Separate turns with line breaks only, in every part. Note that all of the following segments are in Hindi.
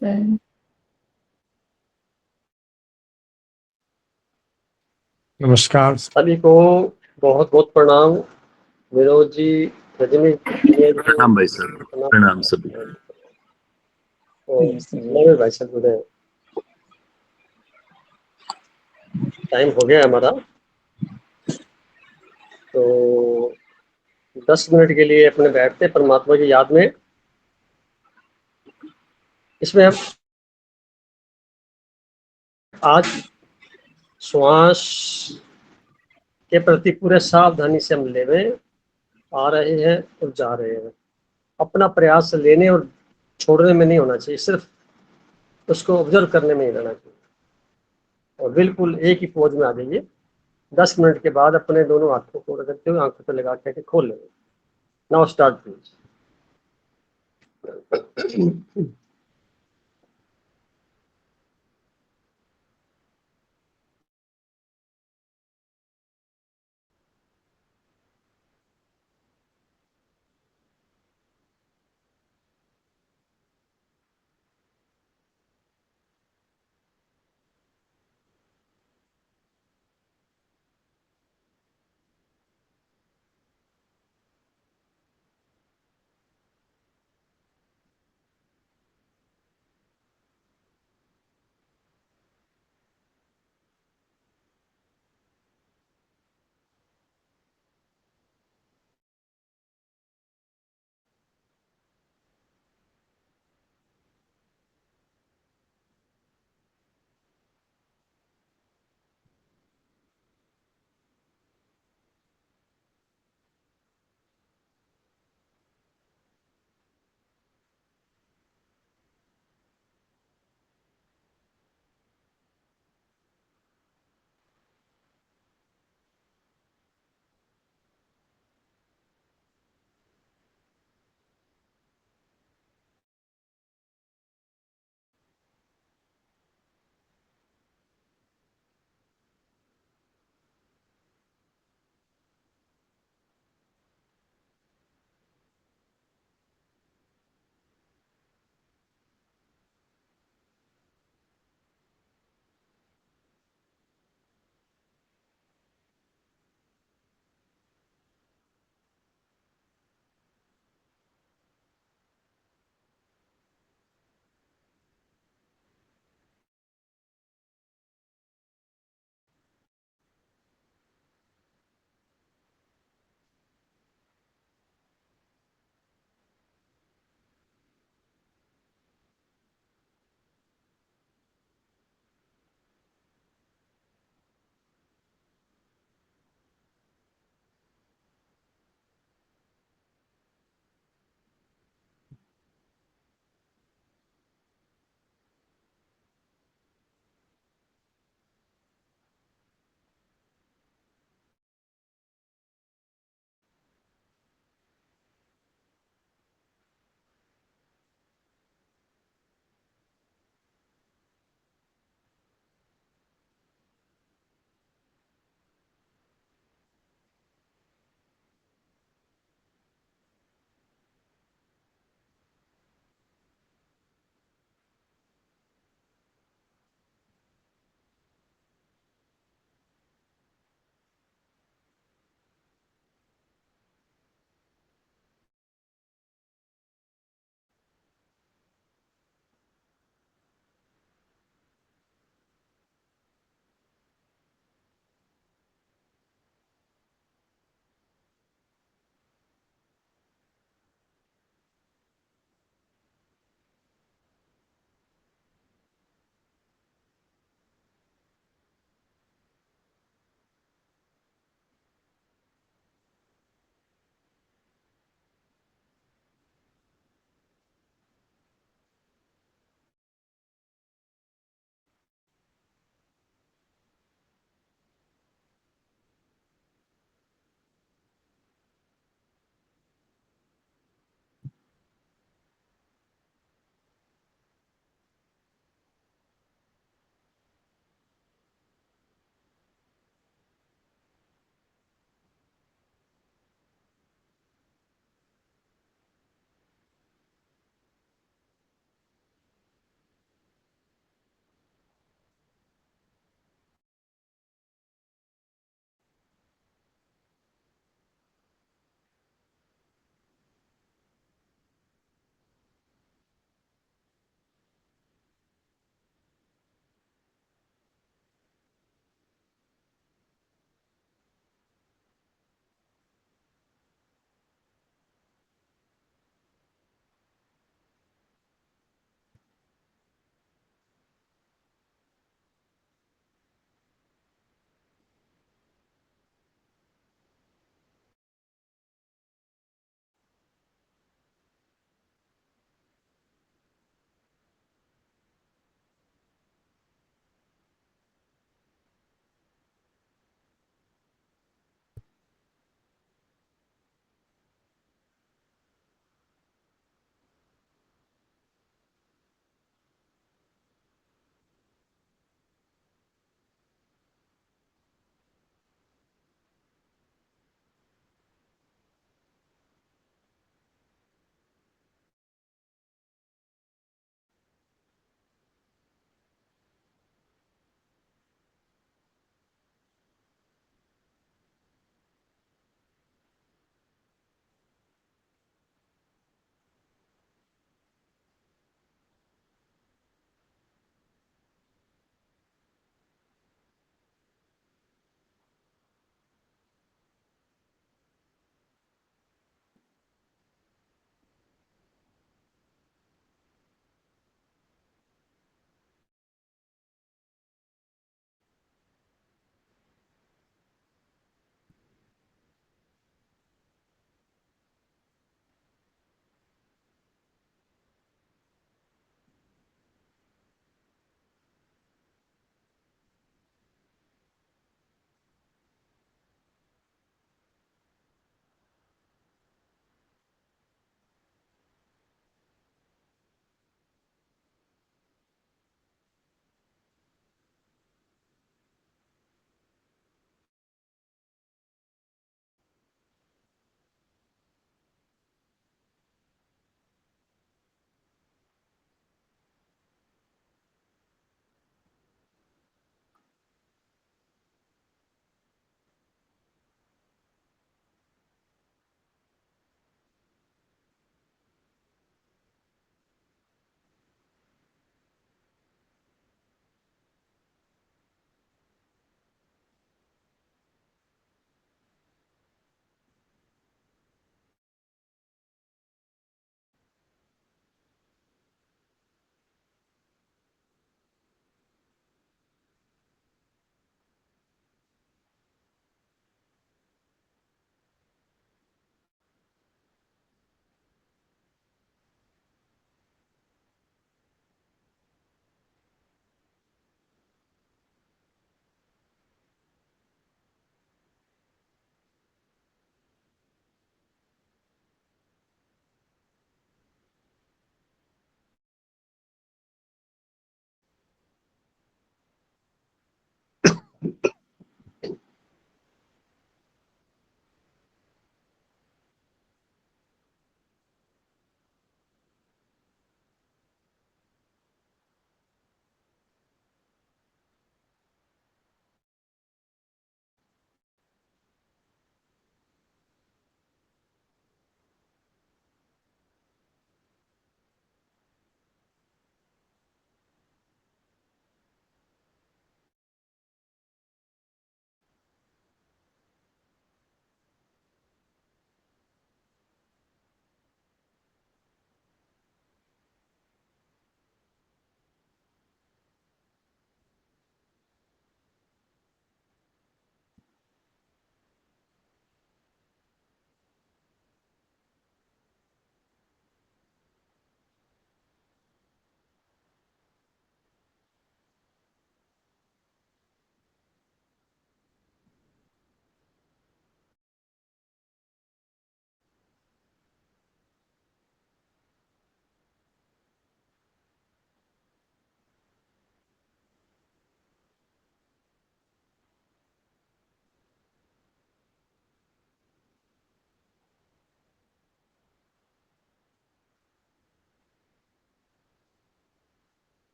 सर।
नमस्कार।
सभी को बहुत बहुत प्रणाम। विनोद जी, रजनी इंजीनियर जी,
प्रणाम भाई सर, प्रणाम सभी।
और भाई साहब जुड़े हैं। टाइम हो गया हमारा, तो 10 मिनट के लिए अपने बैठते हैं परमात्मा की याद में। इसमें हम आज श्वास के प्रति पूरे सावधानी से हम लेवे आ रहे हैं और जा रहे हैं। अपना प्रयास लेने और छोड़ने में नहीं होना चाहिए, सिर्फ उसको ऑब्जर्व करने में ही रहना चाहिए। और बिल्कुल एक ही पोज में आ जाइए। 10 मिनट के बाद अपने दोनों हाथों को रगड़ते हुए आंखों पर लगा के खोल लेंगे। Now start please.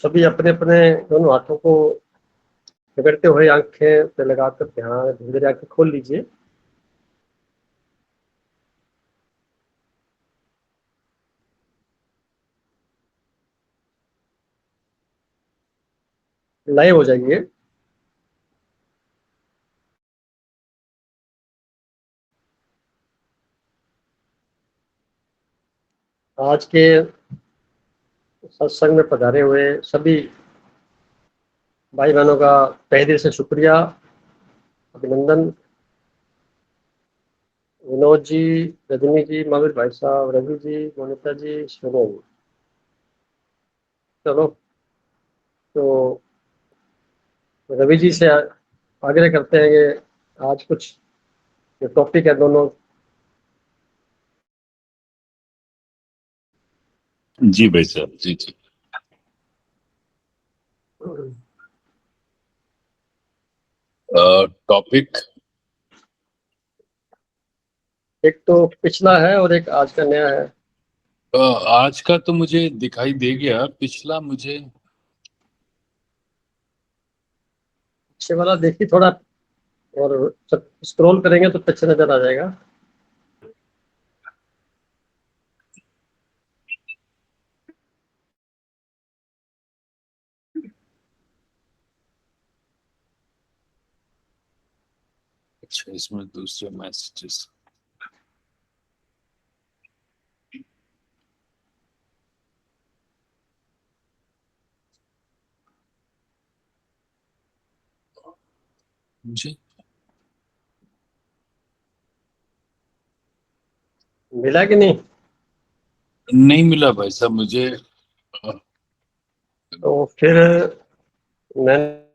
सभी अपने अपने दोनों हाथों को रगड़ते हुए आंखें पे लगाकर ध्यान धीरे धीरे आंखें खोल लीजिए। लाइव हो जाइए। आज के सत्संग में पधारे हुए सभी भाई बहनों का तहे दिल से शुक्रिया, अभिनंदन। विनोद जी, रजनी जी, महावीर भाई साहब, रवि जी, मोनिता जी, सोनम। चलो, तो रवि जी से आग्रह करते हैं कि आज कुछ जो टॉपिक है दोनों।
जी भाई साहब, जी जी। टॉपिक
एक तो पिछला है और एक आज का नया है।
आज का तो मुझे दिखाई दे गया, पिछला मुझे
पीछे वाला देखिए थोड़ा, और स्क्रॉल करेंगे तो पीछे नजर आ जाएगा।
अच्छा, इसमें दूसरे मैसेजेस। मुझे
मिला कि नहीं?
नहीं मिला भाई साहब मुझे।
तो फिर मैंने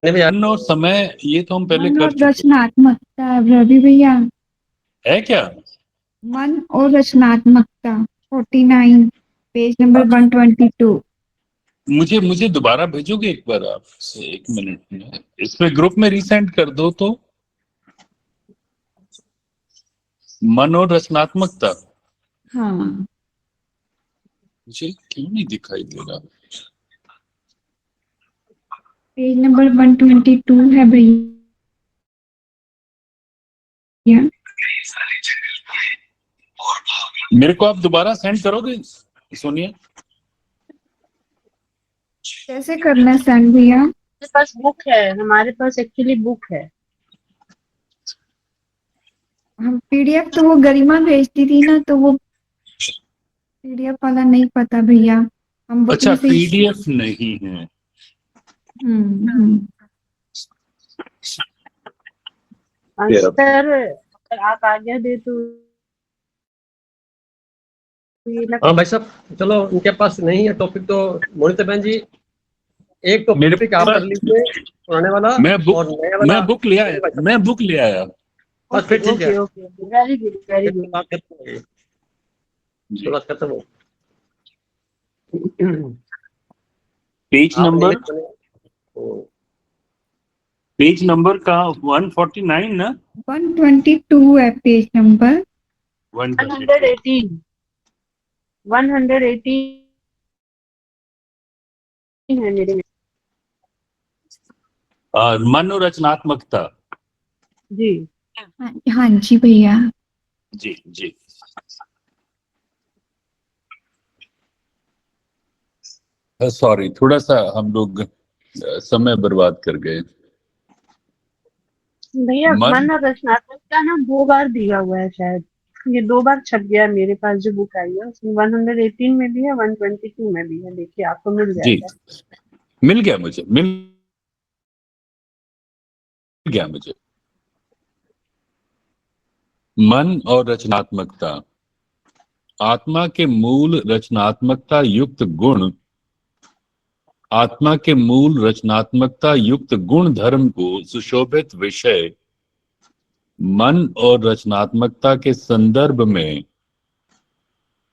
भी
मन और समय ये तो हम पहले
मन
कर
और
चुके
रचनात्मकता, रवि भैया।
है क्या?
मन और रचनात्मकता 49, पेज नंबर 122।
मुझे मुझे दोबारा भेजोगे एक बार आप? एक मिनट में इसमें ग्रुप में रीसेंड कर दो तो। मन और रचनात्मकता
हाँ,
मुझे क्यों नहीं दिखाई दे रहा?
पेज नंबर 122 है भैया।
मेरे को आप दोबारा सेंड करोगे सोनिया?
कैसे करना है सेंड भैया?
हमारे पास बुक है, हमारे पास एक्चुअली बुक है।
हम पीडीएफ तो वो गरिमा भेजती थी ना, तो वो पीडीएफ वाला नहीं पता भैया। हम बुक
अच्छा,
में से
पीडीएफ नहीं है।
हम्म।
सर अगर आप आज्ञा दे तो ये
हाँ भाई साहब, चलो उनके पास नहीं है टॉपिक तो मोनिता बहन जी एक
मेरे
टॉपिक आप कर लीजिए, पुराने वाला
मैं बुक
और नया वाला।
मैं बुक ले आया, मैं बुक ले आया।
बस फिर ठीक है,
okay okay, very good very
फिर तो
गुड।
बात खत्म हो गई,
जी।
तो बात खत्म हो।
पेज
आप नहीं
नंबर
बने तो
पेज नंबर का 149 ना?
122 है पेज नंबर।
122।
118 है मेरे में।
मन और रचनात्मकता।
जी
हाँ जी भैया।
जी जी। सॉरी, थोड़ा सा हम लोग समय बर्बाद कर गए।
भैया,
मन
मन और रचनात्मकता ना 2 बार दिया हुआ है शायद। ये 2 बार छप गया है मेरे पास जो बुक आई है, उसमें 118 में भी है, 122 में भी है। देखिए आपको मिल
जी,
जाएगा।
मिल गया मुझे, मिल गया मुझे। मन और रचनात्मकता। आत्मा के मूल रचनात्मकता युक्त गुण, आत्मा के मूल रचनात्मकता युक्त गुण धर्म को सुशोभित विषय मन और रचनात्मकता के संदर्भ में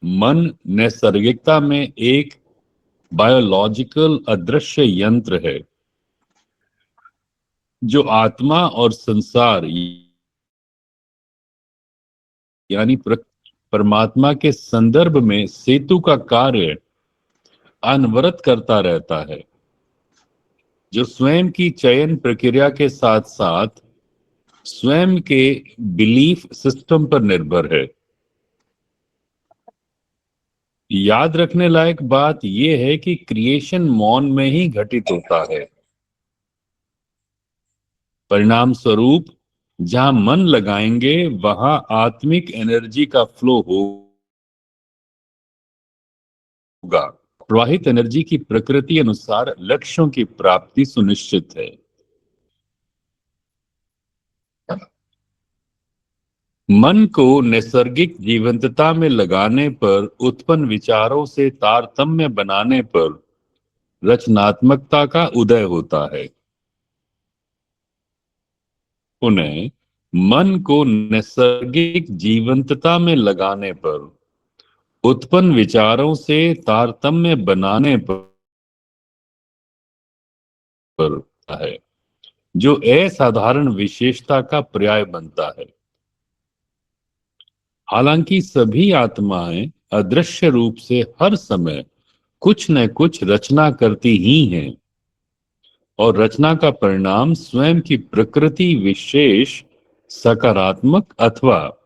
मन नैसर्गिकता में एक बायोलॉजिकल अदृश्य यंत्र है जो आत्मा और संसार यानी परमात्मा के संदर्भ में सेतु का कार्य अनवरत करता रहता है, जो स्वयं की चयन प्रक्रिया के साथ साथ स्वयं के बिलीफ सिस्टम पर निर्भर है। याद रखने लायक बात यह है कि क्रिएशन मौन में ही घटित होता है। परिणाम स्वरूप जहां मन लगाएंगे वहां आत्मिक एनर्जी का फ्लो होगा। प्रवाहित एनर्जी की प्रकृति अनुसार लक्ष्यों की प्राप्ति सुनिश्चित है। मन को नैसर्गिक जीवंतता में लगाने पर, उत्पन्न विचारों से तारतम्य बनाने पर रचनात्मकता का उदय होता है। पुनः मन को नैसर्गिक जीवंतता में लगाने पर, उत्पन्न विचारों से तारतम्य बनाने पर है, जो असाधारण विशेषता का पर्याय बनता है। हालांकि सभी आत्माएं अदृश्य रूप से हर समय कुछ न कुछ रचना करती ही हैं, और रचना का परिणाम स्वयं की प्रकृति विशेष सकारात्मक अथवा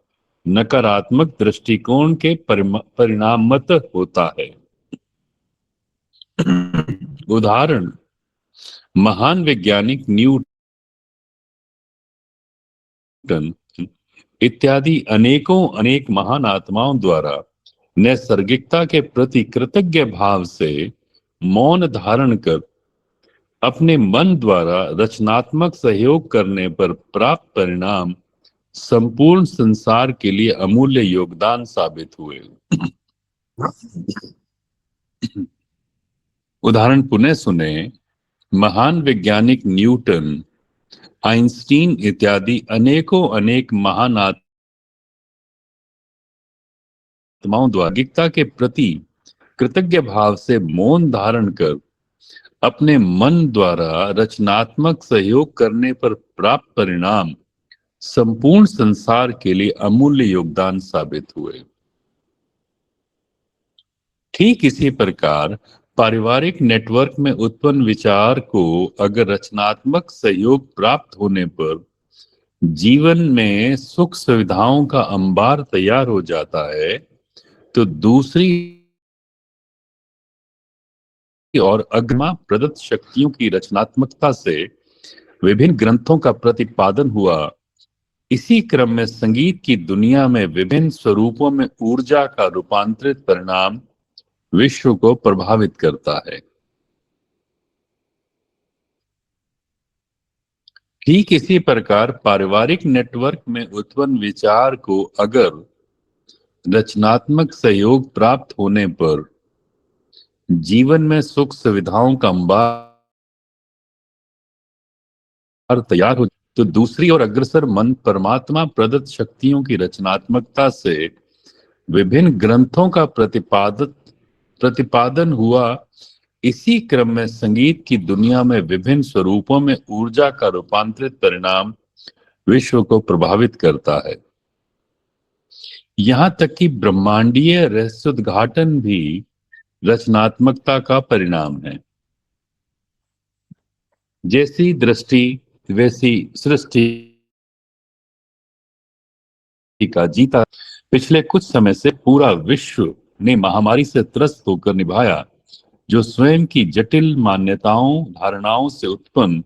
नकारात्मक दृष्टिकोण के परिणामत होता है। उदाहरण, महान वैज्ञानिक न्यूटन इत्यादि अनेक महान आत्माओं द्वारा नैसर्गिकता के प्रति कृतज्ञ भाव से मौन धारण कर अपने मन द्वारा रचनात्मक सहयोग करने पर प्राप्त परिणाम संपूर्ण संसार के लिए अमूल्य योगदान साबित हुए। उदाहरण पुनः सुने। महान वैज्ञानिक न्यूटन, आइंस्टीन इत्यादि अनेक महान आत्माओं द्वारा नैसर्गिकता के प्रति कृतज्ञ भाव से मौन धारण कर अपने मन द्वारा रचनात्मक सहयोग करने पर प्राप्त परिणाम संपूर्ण संसार के लिए अमूल्य योगदान साबित हुए। ठीक इसी प्रकार पारिवारिक नेटवर्क में उत्पन्न विचार को अगर रचनात्मक सहयोग प्राप्त होने पर जीवन में सुख सुविधाओं का अंबार तैयार हो जाता है, तो दूसरी और अग्रमा प्रदत्त शक्तियों की रचनात्मकता से विभिन्न ग्रंथों का प्रतिपादन हुआ। इसी क्रम में संगीत की दुनिया में विभिन्न स्वरूपों में ऊर्जा का रूपांतरित परिणाम विश्व को प्रभावित करता है। ठीक इसी प्रकार पारिवारिक नेटवर्क में उत्पन्न विचार को अगर रचनात्मक सहयोग प्राप्त होने पर जीवन में सुख सुविधाओं का अंबार तैयार हो, तो दूसरी ओर अग्रसर मन परमात्मा प्रदत्त शक्तियों की रचनात्मकता से विभिन्न ग्रंथों का प्रतिपादन हुआ। इसी क्रम में संगीत की दुनिया में विभिन्न स्वरूपों में ऊर्जा का रूपांतरित परिणाम विश्व को प्रभावित करता है। यहां तक कि ब्रह्मांडीय रहस्योद्घाटन भी रचनात्मकता का परिणाम है। जैसी दृष्टि वैसी सृष्टि का जीता। पिछले कुछ समय से पूरा विश्व ने महामारी से त्रस्त होकर निभाया, जो स्वयं की जटिल मान्यताओं धारणाओं से उत्पन्न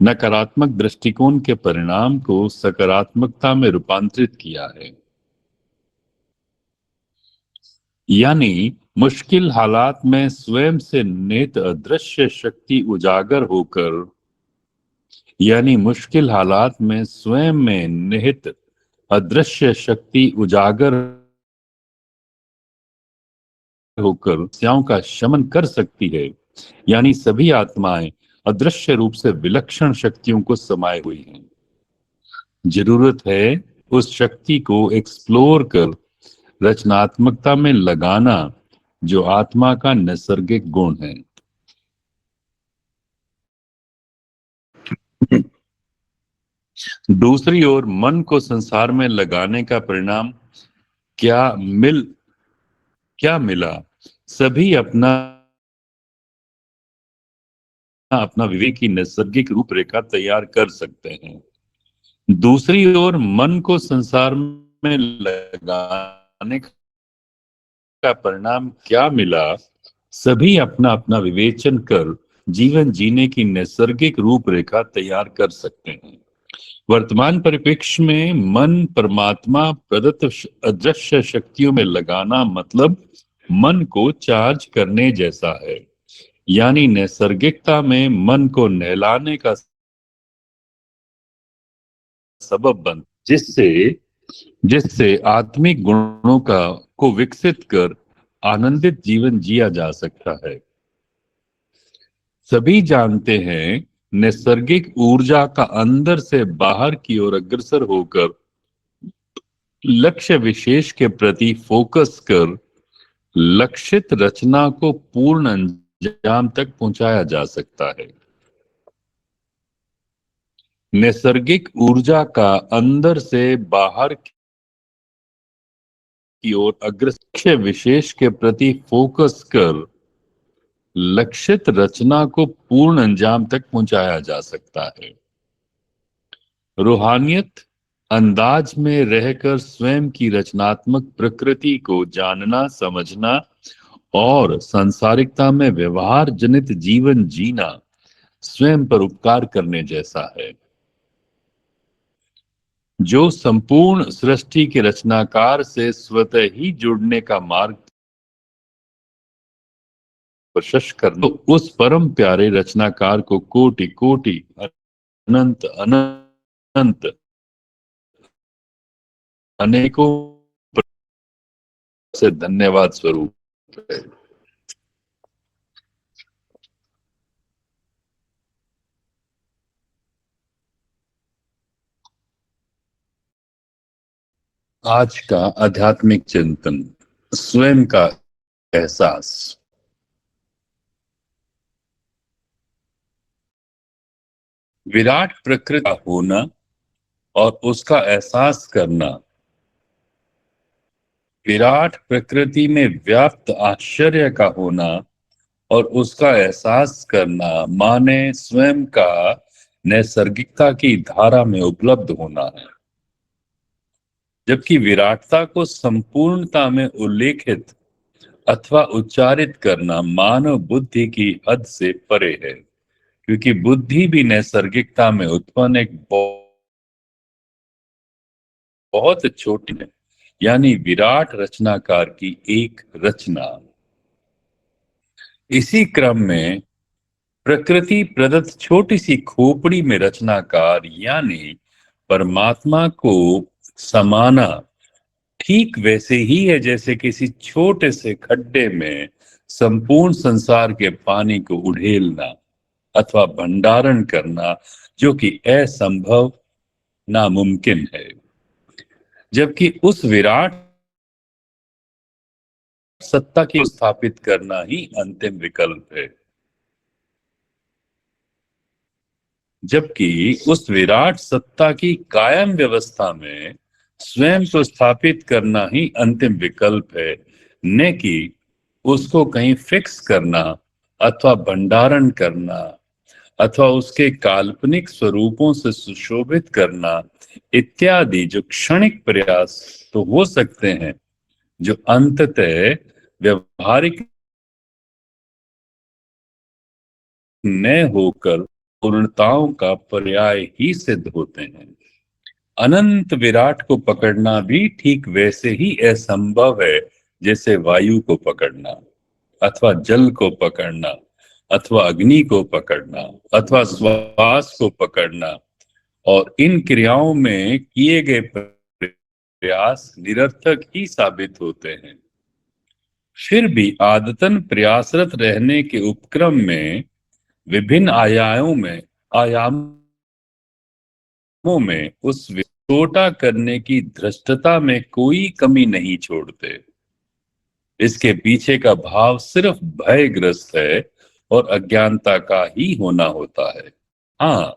नकारात्मक दृष्टिकोण के परिणाम को सकारात्मकता में रूपांतरित किया है। यानी मुश्किल हालात में स्वयं से निहित अदृश्य शक्ति उजागर होकर, यानी मुश्किल हालात में स्वयं में निहित अदृश्य शक्ति उजागर होकर समस्याओं का शमन कर सकती है। यानी सभी आत्माएं अदृश्य रूप से विलक्षण शक्तियों को समाये हुई हैं। जरूरत है उस शक्ति को एक्सप्लोर कर रचनात्मकता में लगाना, जो आत्मा का नैसर्गिक गुण है। दूसरी ओर मन को संसार में लगाने का परिणाम क्या मिला? सभी अपना अपना विवेक की नैसर्गिक रूपरेखा तैयार कर सकते हैं। दूसरी ओर मन को संसार में लगाने का परिणाम क्या मिला, सभी अपना अपना विवेचन कर जीवन जीने की नैसर्गिक रूपरेखा तैयार कर सकते हैं। वर्तमान परिप्रेक्ष्य में मन परमात्मा प्रदत्त अदृश्य शक्तियों में लगाना मतलब मन को चार्ज करने जैसा है, यानी नैसर्गिकता में मन को नहलाने का सबब बन, जिससे जिससे आत्मिक गुणों को विकसित कर आनंदित जीवन जिया जा सकता है। सभी जानते हैं नैसर्गिक ऊर्जा का अंदर से बाहर की ओर अग्रसर होकर लक्ष्य विशेष के प्रति फोकस कर लक्षित रचना को पूर्ण अंजाम तक पहुंचाया जा सकता है। नैसर्गिक ऊर्जा का अंदर से बाहर की ओर अग्रसर विशेष के प्रति फोकस कर लक्षित रचना को पूर्ण अंजाम तक पहुंचाया जा सकता है। रूहानियत अंदाज में रहकर स्वयं की रचनात्मक प्रकृति को जानना, समझना और सांसारिकता में व्यवहार जनित जीवन जीना स्वयं पर उपकार करने जैसा है। जो संपूर्ण सृष्टि के रचनाकार से स्वतः ही जुड़ने का मार्ग प्रशस्त कर, तो उस परम प्यारे रचनाकार को कोटि कोटि अनंत अनंत अनेकों से धन्यवाद स्वरूप है। आज का आध्यात्मिक चिंतन, स्वयं का एहसास। विराट प्रकृति का होना और उसका एहसास करना, विराट प्रकृति में व्याप्त आश्चर्य का होना और उसका एहसास करना माने स्वयं का नैसर्गिकता की धारा में उपलब्ध होना है। जबकि विराटता को संपूर्णता में उल्लेखित अथवा उच्चारित करना मानव बुद्धि की हद से परे है, क्योंकि बुद्धि भी नैसर्गिकता में उत्पन्न एक बहुत छोटी है, यानी विराट रचनाकार की एक रचना। इसी क्रम में प्रकृति प्रदत्त छोटी सी खोपड़ी में रचनाकार यानी परमात्मा को समाना ठीक वैसे ही है जैसे किसी छोटे से खड्डे में संपूर्ण संसार के पानी को उड़ेलना अथवा भंडारण करना, जो कि असंभव, नामुमकिन है। जबकि उस विराट सत्ता की स्थापित करना ही अंतिम विकल्प है। जबकि उस विराट सत्ता की कायम व्यवस्था में स्वयं को स्थापित करना ही अंतिम विकल्प है, न कि उसको कहीं फिक्स करना अथवा भंडारण करना अथवा उसके काल्पनिक स्वरूपों से सुशोभित करना इत्यादि जो क्षणिक प्रयास तो हो सकते हैं, जो अंततः व्यवहारिक न होकर पूर्णताओं का पर्याय ही सिद्ध होते हैं। अनंत विराट को पकड़ना भी ठीक वैसे ही असंभव है जैसे वायु को पकड़ना अथवा जल को पकड़ना अथवा अग्नि को पकड़ना अथवा श्वास को पकड़ना, और इन क्रियाओं में किए गए प्रयास निरर्थक ही साबित होते हैं। फिर भी आदतन प्रयासरत रहने के उपक्रम में विभिन्न आयामों में उस विस्फोटा करने की धृष्टता में कोई कमी नहीं छोड़ते। इसके पीछे का भाव सिर्फ भयग्रस्त है और अज्ञानता का ही होना होता है। हाँ,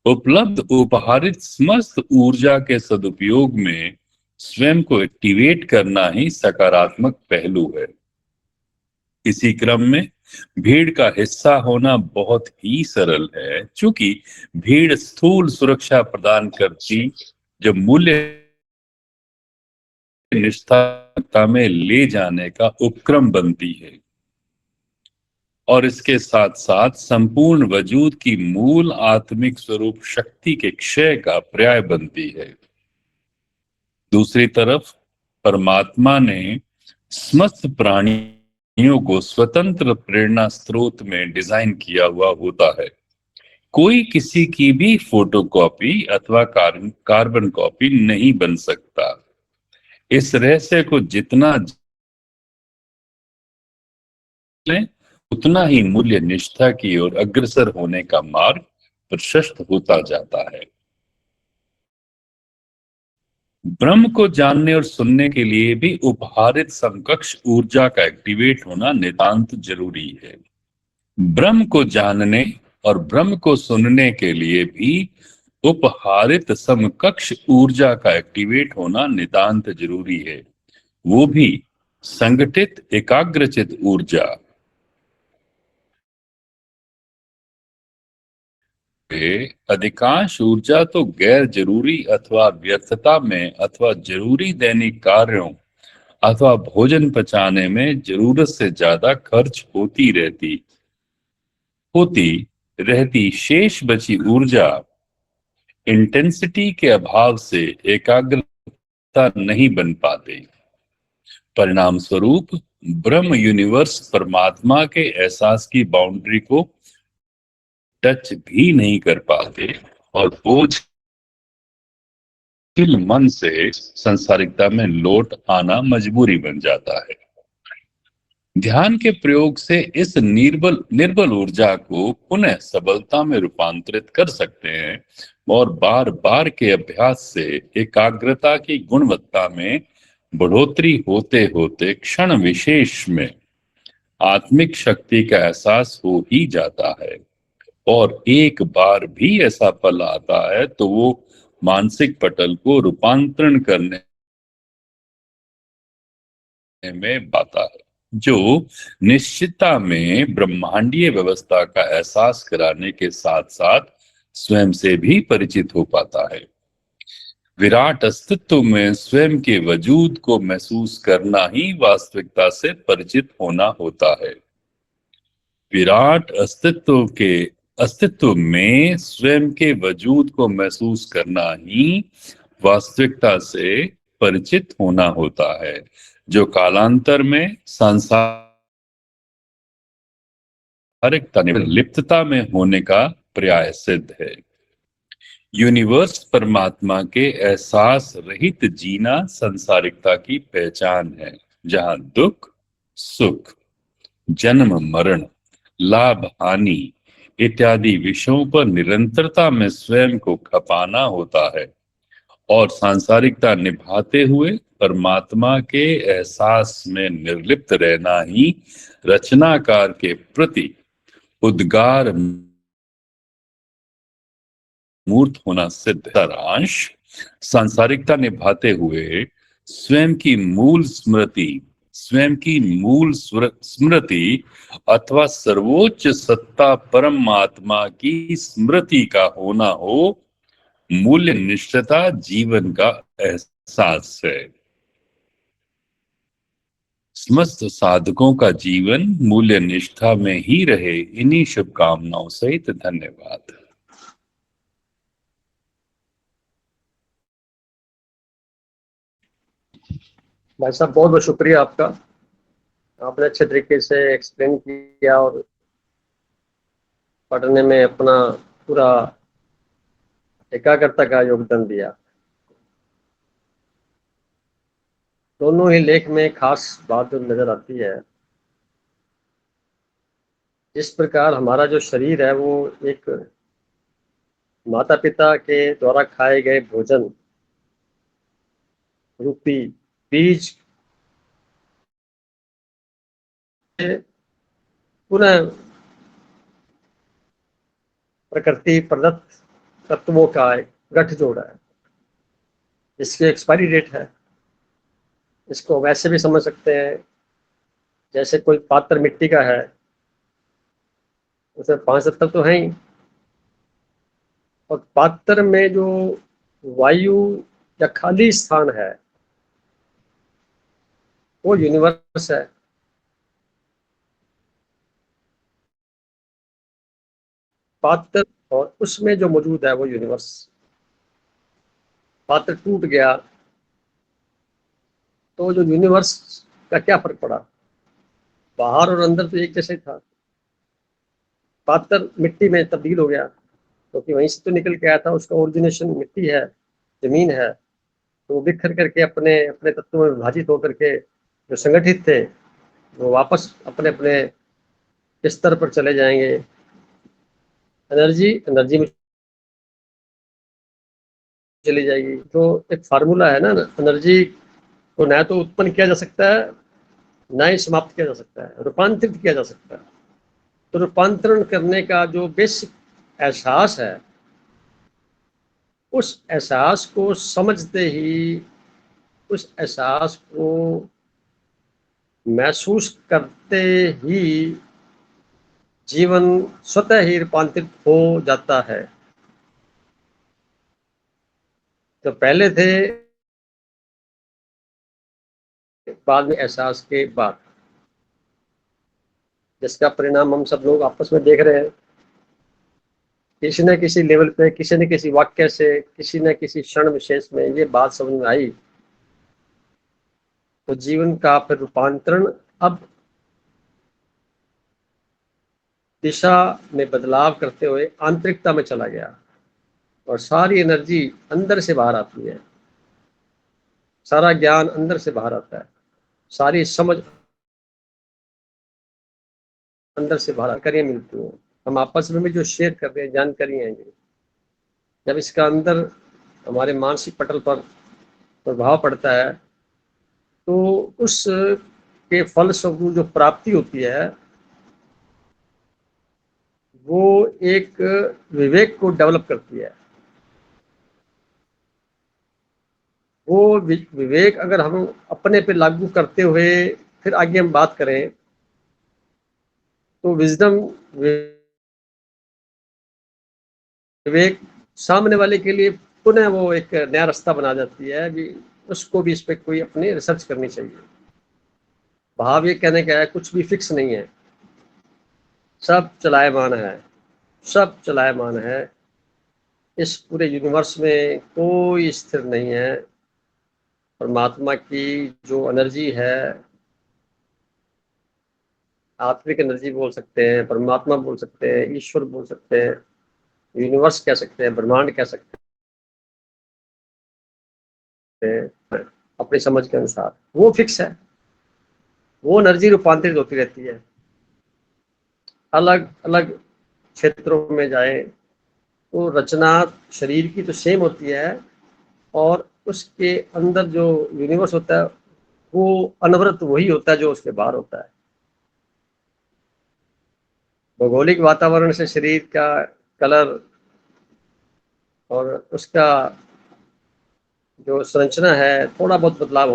उपलब्ध उपहारित समस्त ऊर्जा के सदुपयोग में स्वयं को एक्टिवेट करना ही सकारात्मक पहलू है। इसी क्रम में भीड़ का हिस्सा होना बहुत ही सरल है, क्योंकि भीड़ स्थूल सुरक्षा प्रदान करती जो मूल्य निष्ठा में ले जाने का उपक्रम बनती है और इसके साथ साथ संपूर्ण वजूद की मूल आत्मिक स्वरूप शक्ति के क्षय का पर्याय बनती है। दूसरी तरफ परमात्मा ने समस्त प्राणियों को स्वतंत्र प्रेरणा स्रोत में डिजाइन किया हुआ होता है। कोई किसी की भी फोटोकॉपी अथवा कार्बन कॉपी नहीं बन सकता। इस रहस्य को जितना लें, उतना ही मूल्य निष्ठा की ओर अग्रसर होने का मार्ग प्रशस्त होता जाता है। ब्रह्म को जानने और सुनने के लिए भी उपहारित समकक्ष ऊर्जा का एक्टिवेट होना नितांत जरूरी है। ब्रह्म को जानने और ब्रह्म को सुनने के लिए भी उपहारित समकक्ष ऊर्जा का एक्टिवेट होना नितांत जरूरी है, वो भी संगठित एकाग्रचित ऊर्जा। अधिकांश ऊर्जा तो गैर जरूरी अथवा व्यर्थता में अथवा जरूरी दैनिक कार्यों अथवा भोजन पचाने में जरूरत से ज्यादा खर्च होती रहती शेष बची ऊर्जा इंटेंसिटी के अभाव से एकाग्रता नहीं बन पाते। परिणाम स्वरूप ब्रह्म यूनिवर्स परमात्मा के एहसास की बाउंड्री को टच भी नहीं कर पाते और बोझ मन से संसारिकता में लौट आना मजबूरी बन जाता है। ध्यान के प्रयोग से इस निर्बल ऊर्जा को पुनः सबलता में रूपांतरित कर सकते हैं और बार बार के अभ्यास से एकाग्रता की गुणवत्ता में बढ़ोतरी होते होते क्षण विशेष में आत्मिक शक्ति का एहसास हो ही जाता है। और एक बार भी ऐसा पल आता है तो वो मानसिक पटल को रूपांतरण करने में बाता है, जो निश्चितता में ब्रह्मांडीय व्यवस्था का एहसास कराने के साथ साथ स्वयं से भी परिचित हो पाता है। विराट अस्तित्व में स्वयं के वजूद को महसूस करना ही वास्तविकता से परिचित होना होता है। विराट अस्तित्व में स्वयं के वजूद को महसूस करना ही वास्तविकता से परिचित होना होता है, जो कालांतर में सांसारिकता लिप्तता में होने का पर्याय सिद्ध है। यूनिवर्स परमात्मा के एहसास रहित जीना संसारिकता की पहचान है, जहां दुख सुख जन्म मरण लाभ हानि इत्यादि विषयों पर निरंतरता में स्वयं को खपाना होता है और सांसारिकता निभाते हुए परमात्मा के एहसास में निर्लिप्त रहना ही रचनाकार के प्रति उद्गार मूर्त होना सिद्ध। सारांश, सांसारिकता निभाते हुए स्वयं की मूल स्मृति अथवा सर्वोच्च सत्ता परमात्मा की स्मृति का होना हो मूल्य निष्ठता जीवन का एहसास है। समस्त साधकों का जीवन मूल्य निष्ठा में ही रहे, इन्हीं शुभकामनाओं सहित धन्यवाद।
भाई साहब बहुत बहुत शुक्रिया आपका, आपने अच्छे तरीके से एक्सप्लेन किया और पढ़ने में अपना पूरा एकाग्रता का योगदान दिया। दोनों ही लेख में खास बात जो नजर आती है, इस प्रकार हमारा जो शरीर है वो एक माता पिता के द्वारा खाए गए भोजन रूपी बीज पुनः प्रकृति प्रदत्त तत्वों का एक गठजोड़ है। इसकी एक्सपायरी डेट है, इसको वैसे भी समझ सकते हैं जैसे कोई पात्र मिट्टी का है, उसमें 5 तत्व तो हैं ही, और पात्र में जो वायु या खाली स्थान है वो यूनिवर्स है। पात्र और उसमें जो मौजूद है वो यूनिवर्स। पात्र टूट गया तो जो यूनिवर्स का क्या फर्क पड़ा? बाहर और अंदर तो एक जैसे था। पात्र मिट्टी में तब्दील हो गया क्योंकि वहीं से तो निकल के आया था, उसका ओरिजिनेशन मिट्टी है, जमीन है। तो वो बिखर करके अपने अपने तत्वों में विभाजित होकर के जो संगठित थे वो वापस अपने अपने स्तर पर चले जाएंगे। एनर्जी एनर्जी में चली जाएगी। तो एक फार्मूला है ना, एनर्जी को ना तो उत्पन्न किया जा सकता है, ना ही समाप्त किया जा सकता है, रूपांतरित किया जा सकता है। तो रूपांतरण करने का जो बेसिक एहसास है, उस एहसास को समझते ही, उस एहसास को महसूस करते ही जीवन स्वतः ही रूपांतरित हो जाता है। तो पहले थे, बाद में एहसास के बाद, जिसका परिणाम हम सब लोग आपस में देख रहे हैं। किसी न किसी लेवल पे, किसी न किसी वाक्य से, किसी न किसी क्षण विशेष में ये बात समझ में आई तो जीवन का फिर रूपांतरण अब दिशा में बदलाव करते हुए आंतरिकता में चला गया और सारी एनर्जी अंदर से बाहर आती है, सारा ज्ञान अंदर से बाहर आता है, सारी समझ अंदर से बाहर जानकारियां मिलती हैं। हम आपस में भी जो शेयर कर रहे हैं जानकारी हैं, जब इसका अंदर हमारे मानसिक पटल पर प्रभाव पड़ता है तो उस के फलस्वरूप जो प्राप्ति होती है वो एक विवेक को डेवलप करती है। वो विवेक अगर हम अपने पे लागू करते हुए फिर आगे हम बात करें तो विजडम, विवेक सामने वाले के लिए पुनः वो एक नया रास्ता बना जाती है कि उसको भी इस पर कोई अपनी रिसर्च करनी चाहिए। भाव ये कहने का है कुछ भी फिक्स नहीं है, सब चलायमान है, सब चलायमान है। इस पूरे यूनिवर्स में कोई स्थिर नहीं है। परमात्मा की जो एनर्जी है, आत्मिक एनर्जी बोल सकते हैं, परमात्मा बोल सकते हैं, ईश्वर बोल सकते हैं, यूनिवर्स कह सकते हैं, ब्रह्मांड कह सकते हैं, अपनी समझ के अनुसार वो फिक्स है। वो एनर्जी रूपांतरित होती रहती है। अलग अलग क्षेत्रों में जाए तो रचना शरीर की तो सेम होती है और उसके अंदर जो यूनिवर्स होता है वो अनवरत वही होता है जो उसके बाहर होता है। भौगोलिक वातावरण से शरीर का कलर और उसका जो संरचना है थोड़ा बहुत बदलाव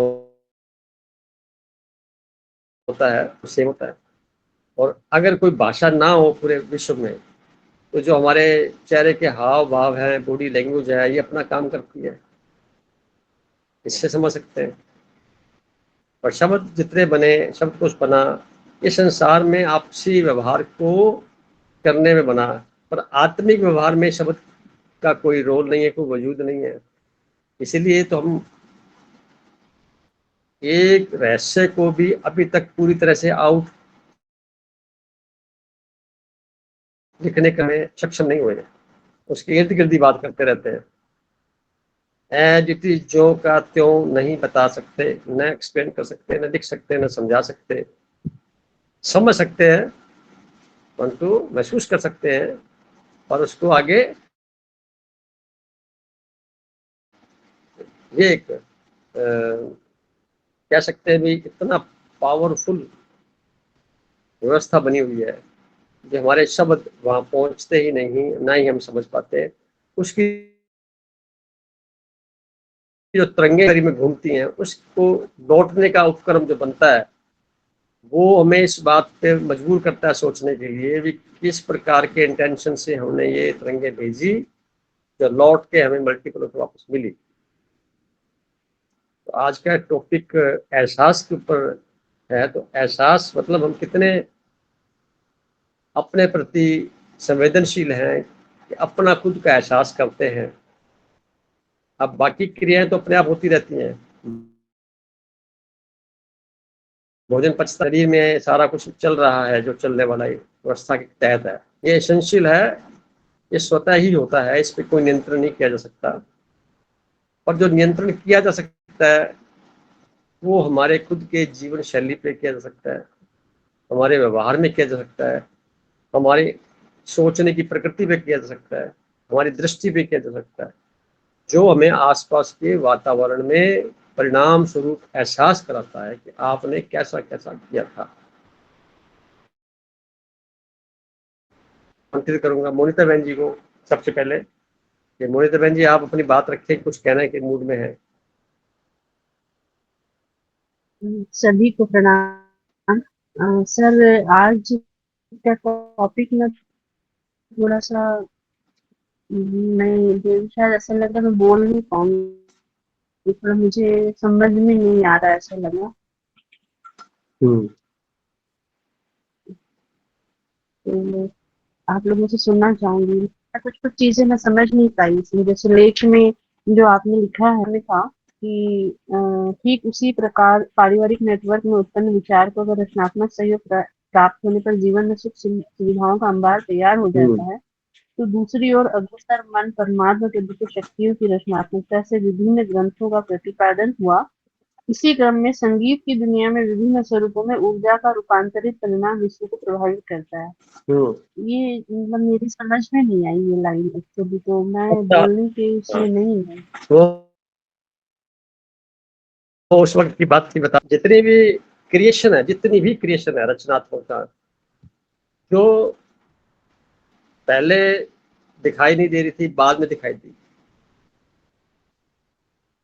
होता है, सेम होता है। और अगर कोई भाषा ना हो पूरे विश्व में तो जो हमारे चेहरे के हाव भाव हैं, बॉडी लैंग्वेज है, ये अपना काम करती है, इससे समझ सकते हैं। और शब्द जितने बने, शब्दकोश बना, इस संसार में आपसी व्यवहार को करने में बना, पर आत्मिक व्यवहार में शब्द का कोई रोल नहीं है, कोई वजूद नहीं है। इसीलिए तो हम एक रहस्य को भी अभी तक पूरी तरह से आउट लिखने का में सक्षम नहीं हुए, उसके इर्द गिर्द ही बात करते रहते हैं। एज इट इज, जो का त्यों नहीं बता सकते, न एक्सप्लेन कर सकते, न लिख सकते, न समझा सकते। समझ सकते हैं परंतु महसूस कर सकते हैं और उसको आगे ये एक कह सकते हैं भी इतना पावरफुल व्यवस्था बनी हुई है कि हमारे शब्द वहां पहुंचते ही नहीं, ना ही हम समझ पाते। उसकी जो तरंगे में घूमती हैं उसको लौटने का उपक्रम जो बनता है वो हमें इस बात पे मजबूर करता है सोचने के लिए भी किस प्रकार के इंटेंशन से हमने ये तरंगे भेजी जो लौट के हमें मल्टीपल ऑफ वापस मिली। तो आज का टॉपिक एहसास के ऊपर है। तो एहसास मतलब हम कितने अपने प्रति संवेदनशील हैं कि अपना खुद का एहसास करते हैं। अब बाकी क्रियाएं तो अपने आप होती रहती हैं, भोजन पचता, शरीर में सारा कुछ चल रहा है जो चलने वाला व्यवस्था के तहत है, ये एसेंशियल है, ये स्वतः ही होता है, इस पर कोई नियंत्रण नहीं किया जा सकता। और जो नियंत्रण किया जा सकता है वो हमारे खुद के जीवन शैली पे किया जा सकता है, हमारे व्यवहार में किया जा सकता है, हमारी सोचने की प्रकृति पे किया जा सकता है, हमारी दृष्टि पे किया जा सकता है, जो हमें आसपास के वातावरण में परिणाम स्वरूप एहसास कराता है कि आपने कैसा कैसा किया था। आमंत्रित करूंगा मोनिता बहन जी को सबसे पहले कि मोनिता बहन जी आप अपनी बात रखें, कुछ कहने के मूड में है।
सभी को प्रणाम। सर, आज का टॉपिक ना थोड़ा सा मैं शायद ऐसा लग रहा है मैं बोल नहीं पाऊंगी, थोड़ा मुझे समझ में नहीं आ रहा, ऐसा लगा। तो आप लोगों से सुनना चाहूंगी। कुछ कुछ चीजें मैं समझ नहीं पाई, इसमें जैसे लेख में जो आपने लिखा है में था कि ठीक उसी प्रकार पारिवारिक नेटवर्क में उत्पन्न विचार को अगर रचनात्मक सहयोग प्राप्त होने पर जीवन में सुख सुविधाओं का अंबार तैयार हो जाता है, तो दूसरी ओर अग्रसर मन परमात्मा के दिव्य शक्तियों की रचनात्मकता से विभिन्न ग्रंथों का प्रतिपादन हुआ। इसी क्रम में संगीत की दुनिया में विभिन्न स्वरूपों में ऊर्जा का रूपांतरित परिणाम विश्व को प्रभावित करता है। ये मतलब मेरी समझ में नहीं आई ये लाइन एक्चुअली, तो मैं बोलने के उसमें नहीं है।
तो उस वक्त की बात थी, बता जितनी भी क्रिएशन है रचनात्मकता जो पहले दिखाई नहीं दे रही थी, बाद में दिखाई दी,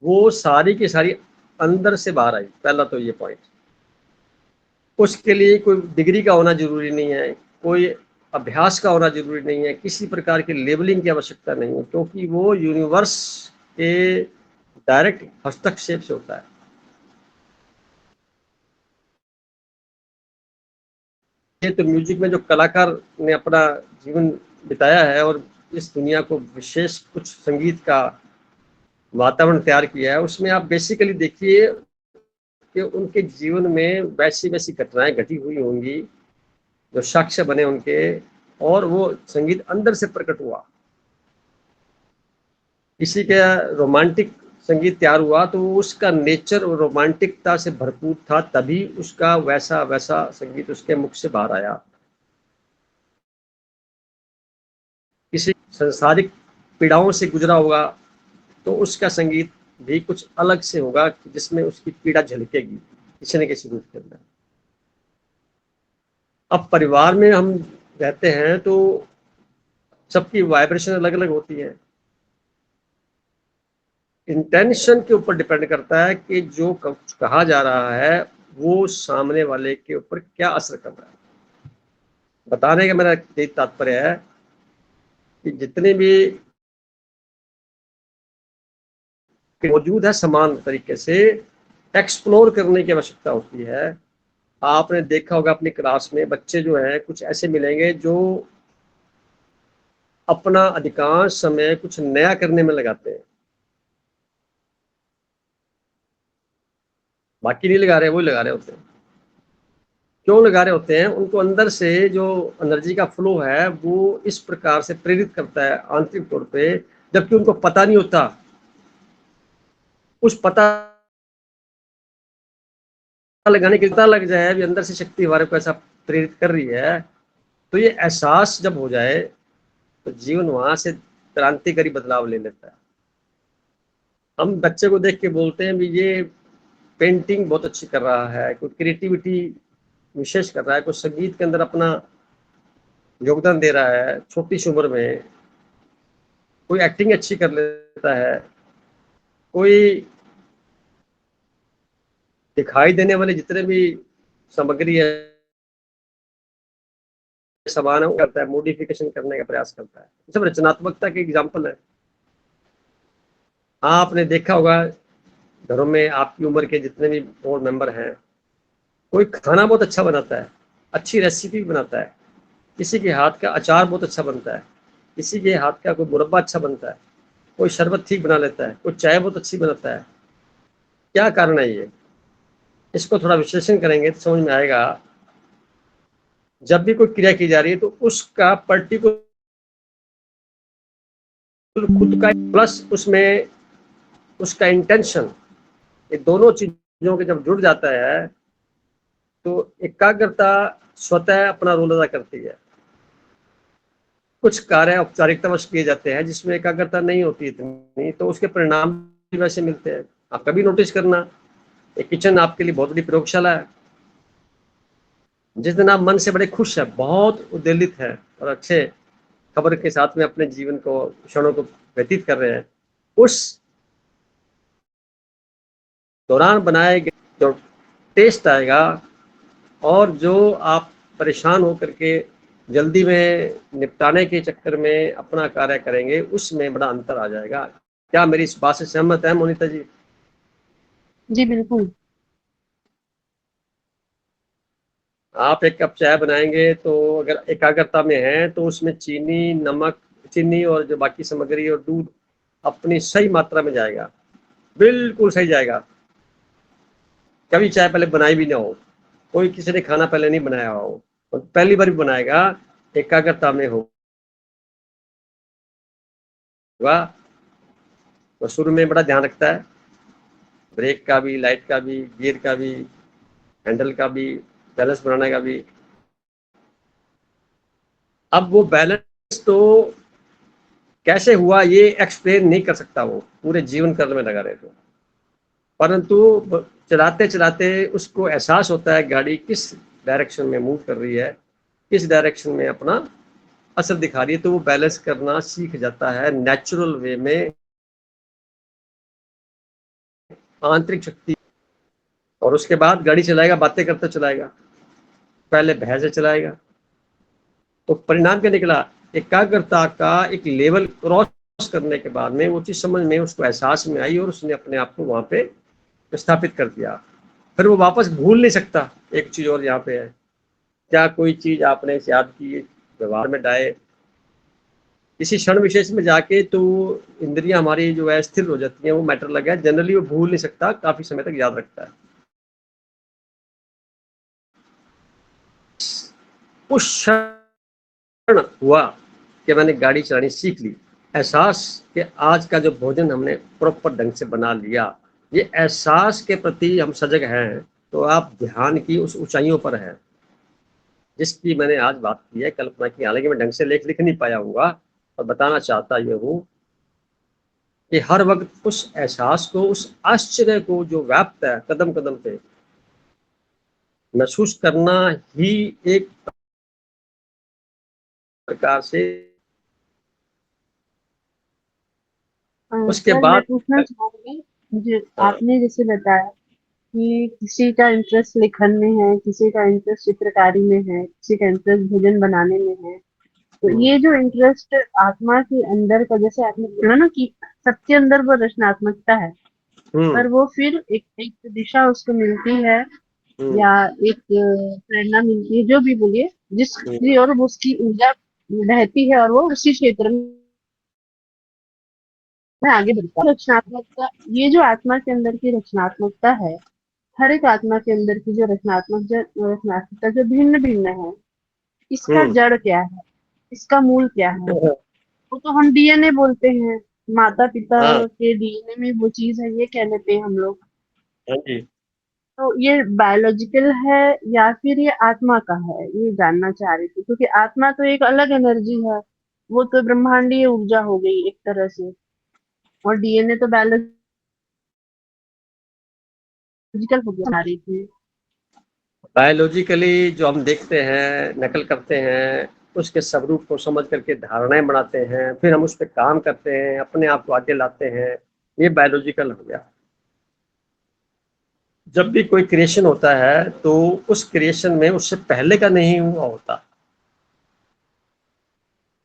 वो सारी की सारी अंदर से बाहर आई। पहला तो ये पॉइंट, उसके लिए कोई डिग्री का होना जरूरी नहीं है, कोई अभ्यास का होना जरूरी नहीं है, किसी प्रकार की लेबलिंग की आवश्यकता नहीं है, क्योंकि वो यूनिवर्स के डायरेक्ट हस्तक्षेप से होता है। ये तो म्यूजिक में जो कलाकार ने अपना जीवन बिताया है और इस दुनिया को विशेष कुछ संगीत का वातावरण तैयार किया है, उसमें आप बेसिकली देखिए कि उनके जीवन में वैसी वैसी घटनाएं घटी हुई होंगी जो साक्ष्य बने उनके, और वो संगीत अंदर से प्रकट हुआ। किसी के रोमांटिक संगीत तैयार हुआ तो उसका नेचर और रोमांटिकता से भरपूर था, तभी उसका वैसा वैसा संगीत उसके मुख से बाहर आया। किसी संसारिक पीड़ाओं से गुजरा होगा तो उसका संगीत भी कुछ अलग से होगा जिसमें उसकी पीड़ा झलकेगी किसी न किसी रूप के अंदर। अब परिवार में हम रहते हैं तो सबकी वाइब्रेशन अलग अलग होती है। इंटेंशन के ऊपर डिपेंड करता है कि जो कहा जा रहा है वो सामने वाले के ऊपर क्या असर कर रहा है। बताने का मेरा यही तात्पर्य है कि जितने भी मौजूद है समान तरीके से एक्सप्लोर करने की आवश्यकता होती है। आपने देखा होगा अपनी क्लास में बच्चे जो हैं कुछ ऐसे मिलेंगे जो अपना अधिकांश समय कुछ नया करने में लगाते हैं, बाकी नहीं लगा रहे, वही लगा रहे होते हैं। क्यों लगा रहे होते हैं? उनको अंदर से जो एनर्जी का फ्लो है वो इस प्रकार से प्रेरित करता है आंतरिक तौर पे, जबकि उनको पता नहीं होता। उस पता लगाने के लिए पता लग जाए भी अंदर से शक्ति हमारे को ऐसा प्रेरित कर रही है, तो ये एहसास जब हो जाए तो जीवन वहां से क्रांतिकारी बदलाव ले लेता है। हम बच्चे को देख के बोलते हैं भी ये पेंटिंग बहुत अच्छी कर रहा है, कोई क्रिएटिविटी विशेष कर रहा है, कोई संगीत के अंदर अपना योगदान दे रहा है छोटी सी उम्र में, कोई एक्टिंग अच्छी कर लेता है, कोई दिखाई देने वाले जितने भी सामग्री है, सामान करता है, मॉडिफिकेशन करने का प्रयास करता है। सब रचनात्मकता के एग्जाम्पल है। आपने देखा होगा घरों में आपकी उम्र के जितने भी और मेंबर हैं, कोई खाना बहुत अच्छा बनाता है, अच्छी रेसिपी बनाता है, किसी के हाथ का अचार बहुत अच्छा बनता है, किसी के हाथ का कोई मुरब्बा अच्छा बनता है, कोई शरबत ठीक बना लेता है, कोई चाय बहुत अच्छी बनाता है। क्या कारण है ये? इसको थोड़ा विश्लेषण करेंगे तो समझ में आएगा। जब भी कोई क्रिया की जा रही है तो उसका पर्टिकुलर खुद का प्लस उसमें उसका इंटेंशन, ये दोनों चीजों के जब जुड़ जाता है तो एकाग्रता स्वतः अपना रोल अदा करती है। कुछ कार्य औपचारिकतावश किए जाते हैं जिसमें एकाग्रता नहीं होती इतनी, तो उसके परिणाम भी वैसे मिलते हैं। आप कभी नोटिस करना, एक किचन आपके लिए बहुत बड़ी प्रयोगशाला है। जिस दिन आप मन से बड़े खुश है, बहुत उद्वेलित है और अच्छे खबर के साथ में अपने जीवन को, क्षणों को व्यतीत कर रहे हैं, उस दौरान बनाए गए जो टेस्ट आएगा और जो आप परेशान होकर के जल्दी में निपटाने के चक्कर में अपना कार्य करेंगे, उसमें बड़ा अंतर आ जाएगा। क्या मेरी इस बात से सहमत है मोनिता जी?
जी बिल्कुल।
आप एक कप चाय बनाएंगे तो अगर एकाग्रता में है तो उसमें चीनी, नमक, चीनी और जो बाकी सामग्री और दूध अपनी सही मात्रा में जाएगा, बिल्कुल सही जाएगा। कभी चाय पहले बनाई भी ना हो, कोई किसी ने खाना पहले नहीं बनाया हो, और पहली बार भी बनाएगा, एकाग्रता में होगा तो शुरू में बड़ा ध्यान रखता है, ब्रेक का भी, लाइट का भी, गियर का भी, हैंडल का भी, बैलेंस बनाने का भी। अब वो बैलेंस तो कैसे हुआ ये एक्सप्लेन नहीं कर सकता, वो पूरे जीवन काल में लगा रहे थे, परंतु चलाते चलाते उसको एहसास होता है गाड़ी किस डायरेक्शन में मूव कर रही है, किस डायरेक्शन में अपना असर दिखा रही है, तो वो बैलेंस करना सीख जाता है नेचुरल वे में, आंतरिक शक्ति। और उसके बाद गाड़ी चलाएगा, बातें करते चलाएगा, पहले बहस से चलाएगा। तो परिणाम क्या निकला? एकाग्रता का एक लेवल क्रॉस करने के बाद में वो चीज समझ में, उसको एहसास में आई और उसने अपने आप को वहां पे स्थापित कर दिया। फिर वो वापस भूल नहीं सकता। एक चीज और यहाँ पे है, क्या कोई चीज आपने याद की, व्यवहार में डाले, किसी क्षण विशेष में जाके तो इंद्रियां हमारी जो है स्थिर हो जाती हैं, वो मैटर लगा है, जनरली वो भूल नहीं सकता, काफी समय तक याद रखता है। उस क्षण हुआ कि मैंने गाड़ी चलानी सीख ली, एहसास कि आज का जो भोजन हमने प्रॉपर ढंग से बना लिया, ये एहसास के प्रति हम सजग हैं, तो आप ध्यान की उस ऊंचाइयों पर हैं जिसकी मैंने आज बात की है, कल्पना की। हालांकि मैं ढंग से लिख नहीं पाया हूँ और बताना चाहता ये हूँ कि हर वक्त उस एहसास को, उस आश्चर्य को जो व्याप्त है कदम कदम पे, महसूस करना ही एक प्रकार से। उसके
सर मैं
बाद
पूछना चाहूंगी, मुझे
हाँ,
आपने जैसे बताया कि किसी का इंटरेस्ट लिखन में है, किसी का इंटरेस्ट चित्रकारी में है, किसी का इंटरेस्ट भोजन बनाने में है, तो ये जो इंटरेस्ट आत्मा के अंदर का, जैसे आपने बोला ना कि सबके अंदर वो रचनात्मकता है, पर वो फिर एक एक दिशा उसको मिलती है
हम्म,
या एक प्रेरणा मिलती है, जो भी बोलिए, जिसकी और वो उसकी ऊर्जा रहती है और वो उसी क्षेत्र में आगे बढ़ता है। रचनात्मकता, ये जो आत्मा के अंदर की रचनात्मकता है, हर एक आत्मा के अंदर की जो रचनात्मकता जो भिन्न भिन्न है, इसका
हम्म,
जड़ क्या है, इसका मूल क्या है? वो तो हम डीएनए बोलते हैं, माता पिता
हाँ,
के डीएनए में वो चीज है, ये कह लेते हैं हम लोग।
हाँ जी।
तो ये बायोलॉजिकल है या फिर ये आत्मा का है, ये जानना चाह रही थी, क्योंकि आत्मा तो एक अलग एनर्जी है, वो तो ब्रह्मांडीय ऊर्जा हो गई एक तरह से, और डीएनए तो बायोलॉजिकल हो गया, आ रही थी।
बायोलॉजिकली जो हम देखते हैं, नकल करते हैं, उसके स्वरूप को समझ करके धारणाएं बनाते हैं, फिर हम उस पर काम करते हैं, अपने आप को आगे लाते हैं, ये बायोलॉजिकल हो गया। जब भी कोई क्रिएशन होता है तो उस क्रिएशन में उससे पहले का नहीं हुआ होता।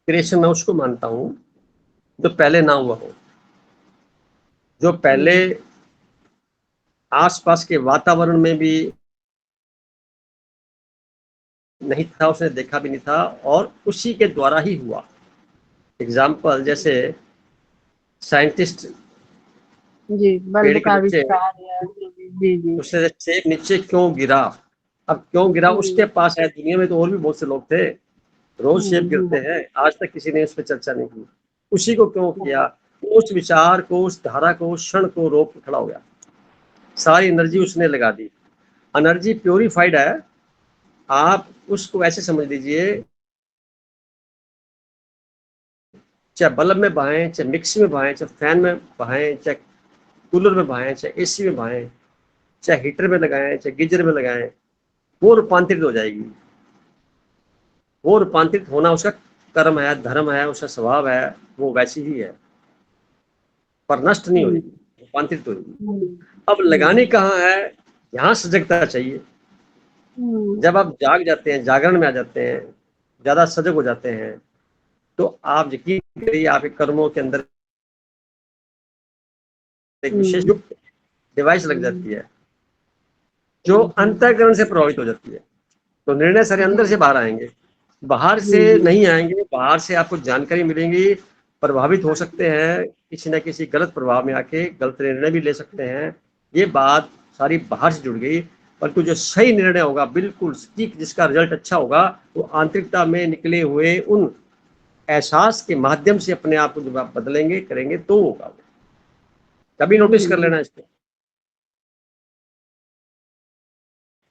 क्रिएशन मैं उसको मानता हूं जो पहले ना हुआ हो, जो पहले आसपास के वातावरण में भी नहीं था, उसने देखा भी नहीं था, और उसी के द्वारा ही हुआ। एग्जाम्पल जैसे साइंटिस्ट
जी,
पेड़
बल्ब
के
का
नीचे,
आविष्कार या जी, जी।
उसने सेब नीचे क्यों गिरा, अब क्यों गिरा उसके
हुँ,
पास है। दुनिया में तो और भी बहुत से लोग थे, रोज सेब
हुँ,
गिरते
हुँ,
हैं, आज तक किसी ने उस पर चर्चा नहीं की। उसी को क्यों
हुँ,
किया, उस विचार को, उस धारा को, उस क्षण को रोक के खड़ा हो गया, सारी एनर्जी
हुँ,
उसने लगा दी। एनर्जी प्योरीफाइड है, आप उसको ऐसे समझ लीजिए, चाहे बल्ब में बहाएं, चाहे मिक्सी में बहाएं, चाहे फैन में बहाएं, चाहे कूलर में बहाएं, चाहे एसी में बहाएं, चाहे हीटर में लगाएं, चाहे गीजर में लगाएं, वो रूपांतरित हो जाएगी। वो रूपांतरित होना उसका कर्म है, धर्म है, उसका स्वभाव है, वो वैसी ही है, पर नष्ट नहीं
हुँ,
होगी, रूपांतरित होगी।
हुँ,
अब
हुँ,
लगानी कहाँ है, यहाँ सजगता चाहिए।
हुँ,
जब आप जाग जाते हैं, जागरण में आ जाते हैं, ज्यादा सजग हो जाते हैं, तो आप यकीन करिए आपके कर्मों के अंदर एक विशेष
हुँ,
गुप्त डिवाइस लग
हुँ,
जाती है जो अंतःकरण से प्रभावित हो जाती है। तो निर्णय सारे
जी,
अंदर से बाहर आएंगे, बाहर
जी,
से
जी,
नहीं आएंगे। बाहर से आपको जानकारी मिलेंगी, प्रभावित हो सकते हैं, किसी न किसी गलत प्रभाव में आके गलत निर्णय भी ले सकते हैं। ये बात सारी बाहर से जुड़ गई, परंतु जो सही निर्णय होगा, बिल्कुल सटीक, जिसका रिजल्ट अच्छा होगा, वो आंतरिकता में निकले हुए उन एहसास के माध्यम से अपने आप को जब आप बदलेंगे, करेंगे, तो होगा। कभी नोटिस कर
जी,
लेना इसको,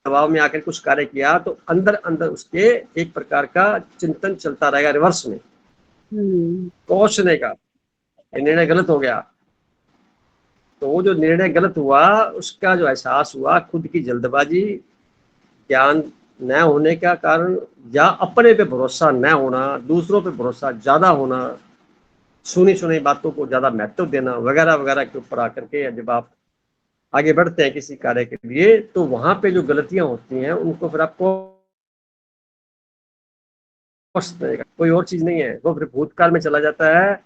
दबाव में आकर कुछ कार्य किया तो अंदर अंदर उसके एक प्रकार का चिंतन चलता रहेगा रिवर्स में,
हुँ,
कोसने का, ये निर्णय गलत हो गया। तो वो जो निर्णय गलत हुआ, उसका जो एहसास हुआ, खुद की जल्दबाजी, ज्ञान न होने का कारण, या अपने पे भरोसा न होना, दूसरों पे भरोसा ज्यादा होना, सुनी सुनी बातों को ज्यादा महत्व देना, वगैरह वगैरह के ऊपर आकर के जब आप आगे बढ़ते हैं किसी कार्य के लिए, तो वहां पे जो गलतियां होती हैं उनको फिर आपको कोई और चीज नहीं है, वो फिर भूतकाल में चला जाता है,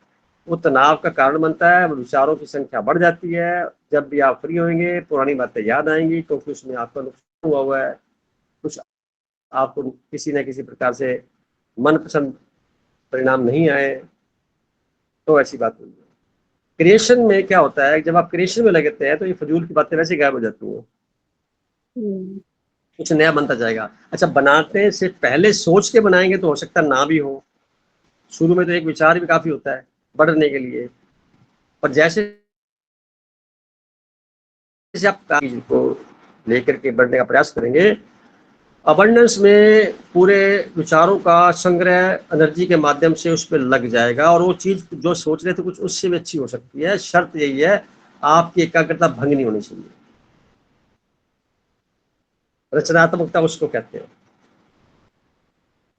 वो तनाव का कारण बनता है, विचारों की संख्या बढ़ जाती है। जब भी आप फ्री होंगे पुरानी बातें याद आएंगी, क्योंकि उसमें आपका नुकसान हुआ है, कुछ आपको किसी न किसी प्रकार से मनपसंद परिणाम नहीं आए, तो ऐसी बात हुई है। क्रिएशन में क्या होता है, जब आप क्रिएशन में लगते हैं तो ये फजूल की बातें वैसे गायब हो जाती हैं,
हुँ,
कुछ नया बनता जाएगा। अच्छा, बनाते से पहले सोच के बनाएंगे तो हो सकता ना भी हो, शुरू में तो एक विचार भी काफी होता है बढ़ने के लिए, पर जैसे जैसे आप चीज को लेकर के बढ़ने का प्रयास करेंगे, अबंडेंस में पूरे विचारों का संग्रह एनर्जी के माध्यम से उस पर लग जाएगा, और वो चीज जो सोच रहे थे कुछ उससे भी अच्छी हो सकती है। शर्त यही है, आपकी एकाग्रता भंग नहीं होनी चाहिए। रचनात्मकता उसको कहते हैं।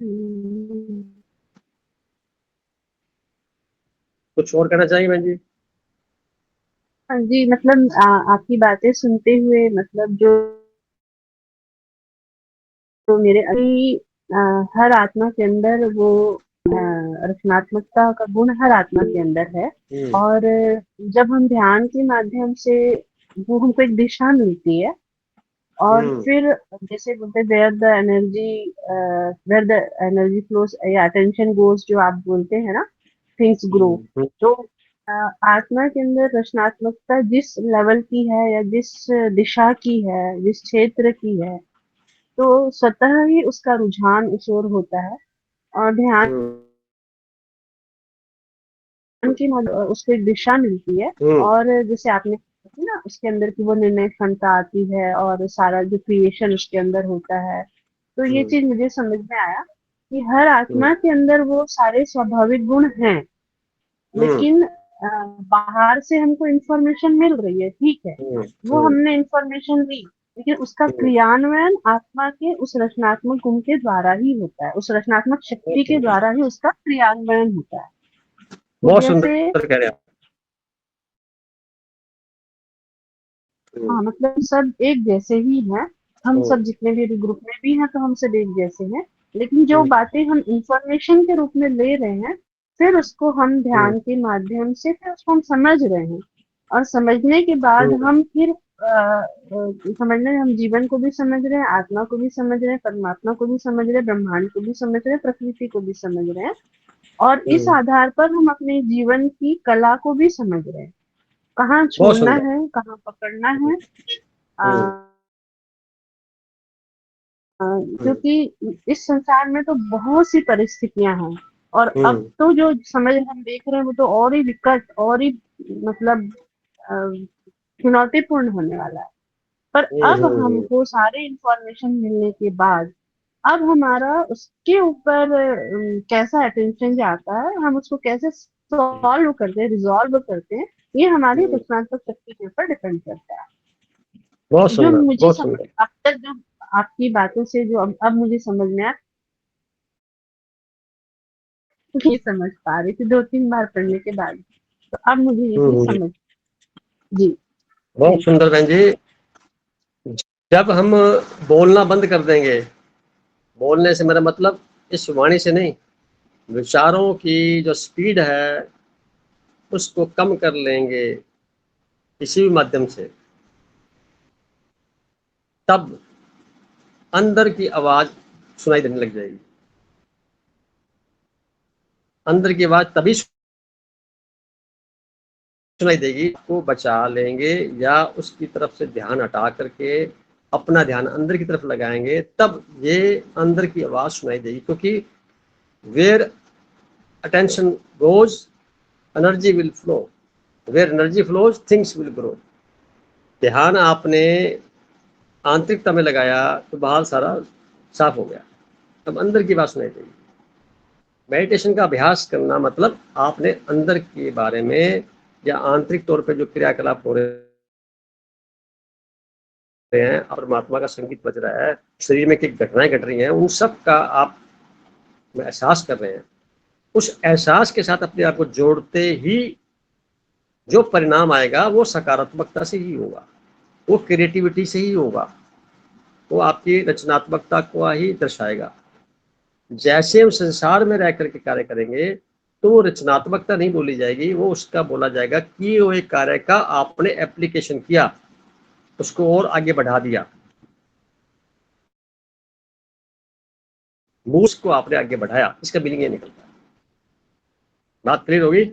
हुँ।
कुछ और कहना चाहिए बहन जी?
हाँ जी, मतलब आपकी बातें सुनते हुए मतलब जो मेरे अभी हर आत्मा के अंदर वो रचनात्मकता का गुण हर आत्मा के अंदर है।
हम्म,
और जब हम ध्यान के माध्यम से वो हमको एक दिशा मिलती है, और
हम्म,
फिर जैसे बोलते हैं वेयर द एनर्जी फ्लोस या अटेंशन गोज, जो आप बोलते हैं ना, थिंग्स ग्रो।
हम्म,
तो अ, आत्मा के अंदर रचनात्मकता जिस लेवल की है या जिस दिशा की है, जिस क्षेत्र की है, तो स्वतः ही उसका रुझान उस ओर होता है। और ध्यान
हम्म,
की उसको एक दिशा मिलती है।
हम्म,
और जैसे आपने कहा ना, उसके अंदर की वो निर्णय क्षमता आती है और सारा जो क्रिएशन उसके अंदर होता है। तो ये
हम्म,
चीज मुझे समझ में आया कि हर
हम्म,
आत्मा के अंदर वो सारे स्वाभाविक गुण हैं,
हम्म,
लेकिन बाहर से हमको इंफॉर्मेशन मिल रही है, ठीक है,
हम्म,
वो हमने इंफॉर्मेशन ली, लेकिन उसका
हम्म,
क्रियान्वयन आत्मा के उस रचनात्मक गुण के द्वारा ही होता है, उस रचनात्मक शक्ति के
हम्म।
द्वारा ही उसका क्रियान्वयन होता है। तो
बहुत
जैसे
सुंदर कह रहे हैं आप।
हाँ मतलब सब एक जैसे ही हैं, हम सब जितने भी ग्रुप में भी हैं तो हम सब एक जैसे हैं, लेकिन जो बातें हम इंफॉर्मेशन के रूप में ले रहे हैं, फिर उसको हम ध्यान के माध्यम से फिर उसको हम समझ रहे हैं, और समझने के बाद हम फिर समझने हम जीवन को भी समझ रहे हैं, आत्मा को भी समझ रहे हैं, परमात्मा को भी समझ रहे हैं, ब्रह्मांड को भी समझ रहे हैं, प्रकृति को भी समझ रहे हैं, और इस आधार पर हम अपने जीवन की कला को भी समझ रहे हैं, कहाँ
बहुत
छोड़ना
सुंदर।
है, कहाँ पकड़ना है।
हम्म,
क्योंकि इस संसार में तो बहुत सी परिस्थितियां हैं, और अब
हम्म,
तो जो समझ हम देख रहे हैं वो तो और ही विकट और ही मतलब अ, चुनौतीपूर्ण होने वाला है। पर अब हमको सारे इंफॉर्मेशन मिलने के बाद अब हमारा उसके ऊपर कैसा अटेंशन जाता है, हम उसको कैसे सॉल्व करते हैं, रिजॉल्व करते हैं, ये हमारी रचनात्मक शक्ति के ऊपर डिपेंड करता है।
बहुत
जो
सुंदर,
मुझे
बहुत सुंदर।
अब तक जो आपकी बातों से जो अब मुझे समझ में आया, नहीं समझ पा रही थी 2-3 बार पढ़ने के बाद, तो अब मुझे ये चीज
हम्म,
समझ। जी,
बहुत
थैंक
सुंदर बहन जी। जब हम बोलना बंद कर देंगे, बोलने से मेरा मतलब इस वाणी से नहीं, विचारों की जो स्पीड है उसको कम कर लेंगे किसी भी माध्यम से, तब अंदर की आवाज सुनाई देने लग जाएगी। अंदर की आवाज तभी सुनाई देगी को बचा लेंगे या उसकी तरफ से ध्यान हटा करके अपना ध्यान अंदर की तरफ लगाएंगे, तब ये अंदर की आवाज सुनाई देगी। क्योंकि where attention goes energy will flow, where energy flows things will grow. ध्यान आपने आंतरिकता में लगाया तो बाहर सारा साफ हो गया, अब अंदर की बात सुनाई देगी। मेडिटेशन का अभ्यास करना मतलब आपने अंदर के बारे में या आंतरिक तौर पे जो क्रियाकलाप हो रहे हैं और परमात्मा का संगीत बज रहा है, शरीर में किक घटनाएं घट रही हैं, उन सब का आप एहसास कर रहे हैं। उस एहसास के साथ अपने आप को जोड़ते ही जो परिणाम आएगा वो सकारात्मकता से ही होगा, वो क्रिएटिविटी से ही होगा, वो आपकी रचनात्मकता को ही दर्शाएगा। जैसे हम संसार में रह करके कार्य करेंगे तो वो रचनात्मकता नहीं बोली जाएगी, वो उसका बोला जाएगा कि वो एक कार्य का आपने एप्लीकेशन किया, उसको और आगे बढ़ा दिया, मूस को आपने आगे बढ़ाया, इसका मीनिंग ये निकलता है। बात क्लियर होगी?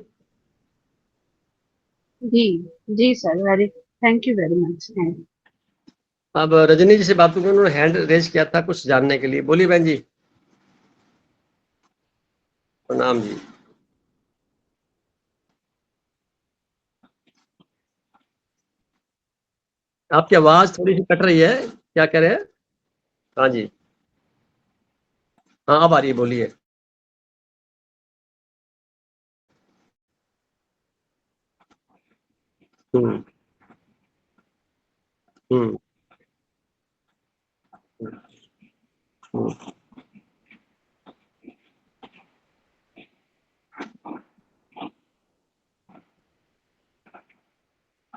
जी, जी sir, very thank you very much.
अब रजनी जी से बात करूँ, उन्होंने हैंड रेज किया था कुछ जानने के लिए। बोलिए बहन जी। प्रणाम जी। आपकी आवाज थोड़ी सी कट रही है, क्या कह रहे हैं? हाँ जी, हाँ अब आ रही है, बोलिए। हम्म, हम्म, हम्म।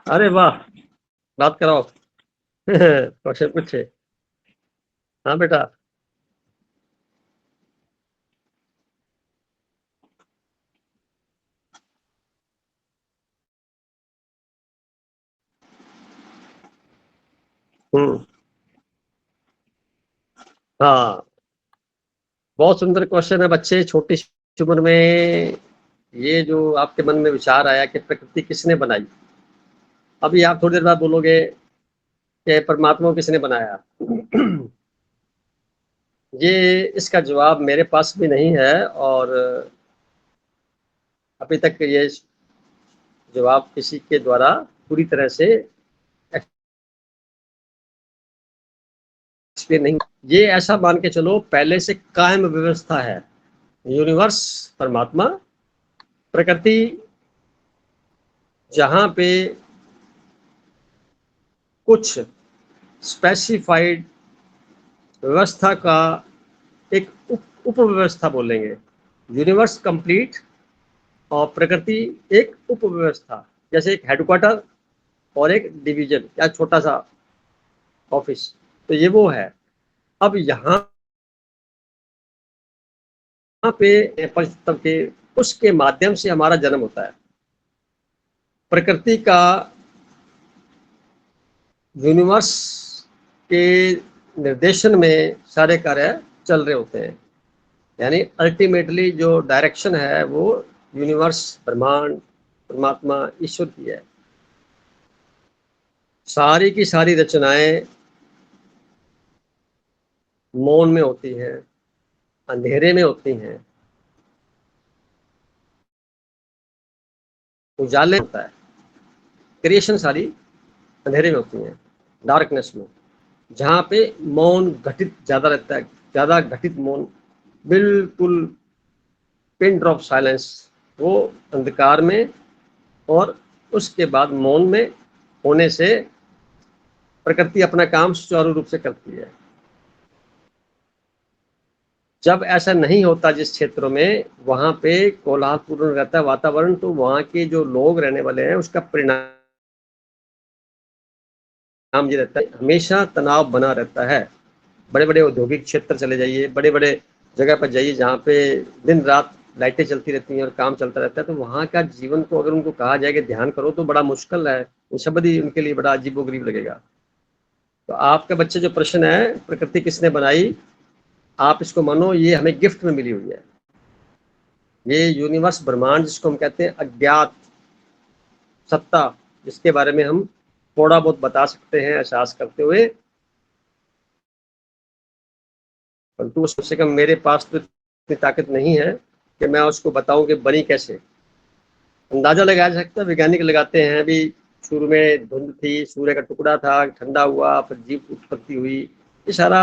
अरे वाह, बात कराओ। क्वेश्चन पूछे। हाँ बेटा। हम्म, हाँ, बहुत सुंदर क्वेश्चन है। बच्चे छोटी सी उम्र में ये जो आपके मन में विचार आया कि प्रकृति किसने बनाई, अभी आप थोड़ी देर बाद बोलोगे कि परमात्मा को किसने बनाया। ये इसका जवाब मेरे पास भी नहीं है, और अभी तक ये जवाब किसी के द्वारा पूरी तरह से एक्सप्लेन नहीं। ये ऐसा मान के चलो पहले से कायम व्यवस्था है। यूनिवर्स परमात्मा, प्रकृति जहां पे कुछ स्पेसिफाइड व्यवस्था का एक उप व्यवस्था बोलेंगे। यूनिवर्स कंप्लीट और प्रकृति एक उप व्यवस्था। जैसे एक हेडक्वार्टर और एक डिवीजन या छोटा सा ऑफिस, तो ये वो है। अब यहाँ पे पंचतत्व के उसके माध्यम से हमारा जन्म होता है। प्रकृति का यूनिवर्स के निर्देशन में सारे कार्य चल रहे होते हैं, यानी अल्टीमेटली जो डायरेक्शन है वो यूनिवर्स, ब्रह्मांड, परमात्मा, ईश्वर की है। सारी की सारी रचनाएं मौन में होती हैं, अंधेरे में होती हैं, उजाले होता है। क्रिएशन सारी अंधेरे में होती हैं, डार्कनेस में, जहाँ पे मौन घटित ज्यादा रहता है, ज्यादा घटित मौन, बिल्कुल पिन ड्रॉप साइलेंस, वो अंधकार में और उसके बाद मौन में होने से प्रकृति अपना काम सुचारू रूप से करती है। जब ऐसा नहीं होता जिस क्षेत्रों में, वहां पे कोलाहलपूर्ण रहता है वातावरण, तो वहां के जो लोग रहने वाले हैं उसका परिणाम ये रहता है, हमेशा तनाव बना रहता है। बड़े बड़े औद्योगिक क्षेत्र चले जाइए, बड़े बड़े जगह पर जाइए जहाँ पे दिन रात लाइटें चलती रहती हैं और काम चलता रहता है, तो वहाँ का जीवन को अगर उनको कहा जाए कि ध्यान करो तो बड़ा मुश्किल है, शब्द ही उनके लिए बड़ा अजीबोगरीब लगेगा। तो आपका बच्चे जो प्रश्न है प्रकृति किसने बनाई, आप इसको मानो ये हमें गिफ्ट में मिली हुई है। ये यूनिवर्स, ब्रह्मांड, जिसको हम कहते हैं अज्ञात सत्ता, जिसके बारे में हम थोड़ा बहुत बता सकते हैं एहसास करते हुए, परंतु कम से कम मेरे पास तो इतनी ताकत नहीं है कि मैं उसको बताऊं कि बनी कैसे। अंदाजा लगाया जा सकता है, वैज्ञानिक लगाते हैं। अभी शुरू में धुंध थी, सूर्य का टुकड़ा था, ठंडा हुआ, फिर जीव उत्पत्ति हुई, ये सारा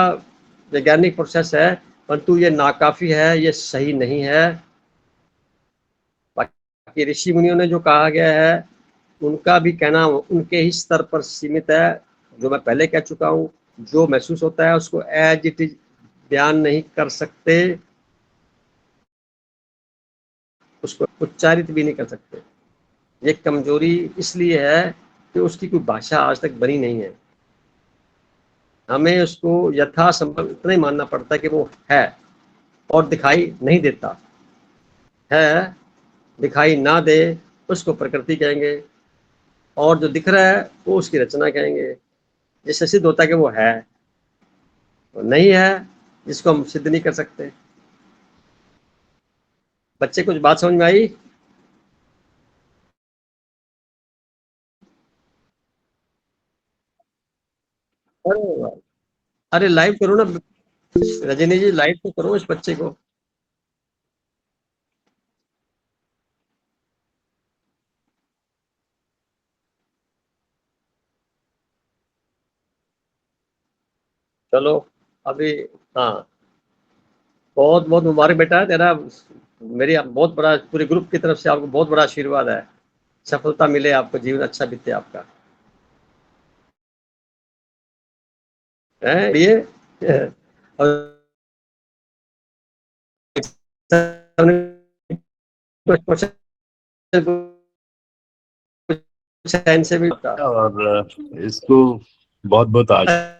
वैज्ञानिक प्रोसेस है, परंतु ये नाकाफी है, ये सही नहीं है। बाकी ऋषि मुनियों ने जो कहा गया है उनका भी कहना उनके ही स्तर पर सीमित है। जो मैं पहले कह चुका हूँ, जो महसूस होता है उसको एज इट इज बयान नहीं कर सकते, उसको उच्चारित भी नहीं कर सकते। ये कमजोरी इसलिए है कि उसकी कोई भाषा आज तक बनी नहीं है। हमें उसको यथासंभव इतना ही मानना पड़ता है कि वो है और दिखाई नहीं देता है। दिखाई ना दे उसको प्रकृति कहेंगे, और जो दिख रहा है वो उसकी रचना कहेंगे, जिससे सिद्ध होता है कि वो है। वो नहीं है जिसको हम सिद्ध नहीं कर सकते। बच्चे कुछ बात समझ में आई? अरे अरे लाइव करो ना रजनी जी, लाइव तो करो इस बच्चे को। चलो अभी, हाँ, बहुत बहुत मुबारक बेटा तेरा। मेरी बहुत बड़ा पूरे ग्रुप की तरफ से आपको बहुत बड़ा आशीर्वाद है। सफलता मिले आपको, जीवन अच्छा बीते आपका है ये। और से भी
और इसको बहुत बहुत आज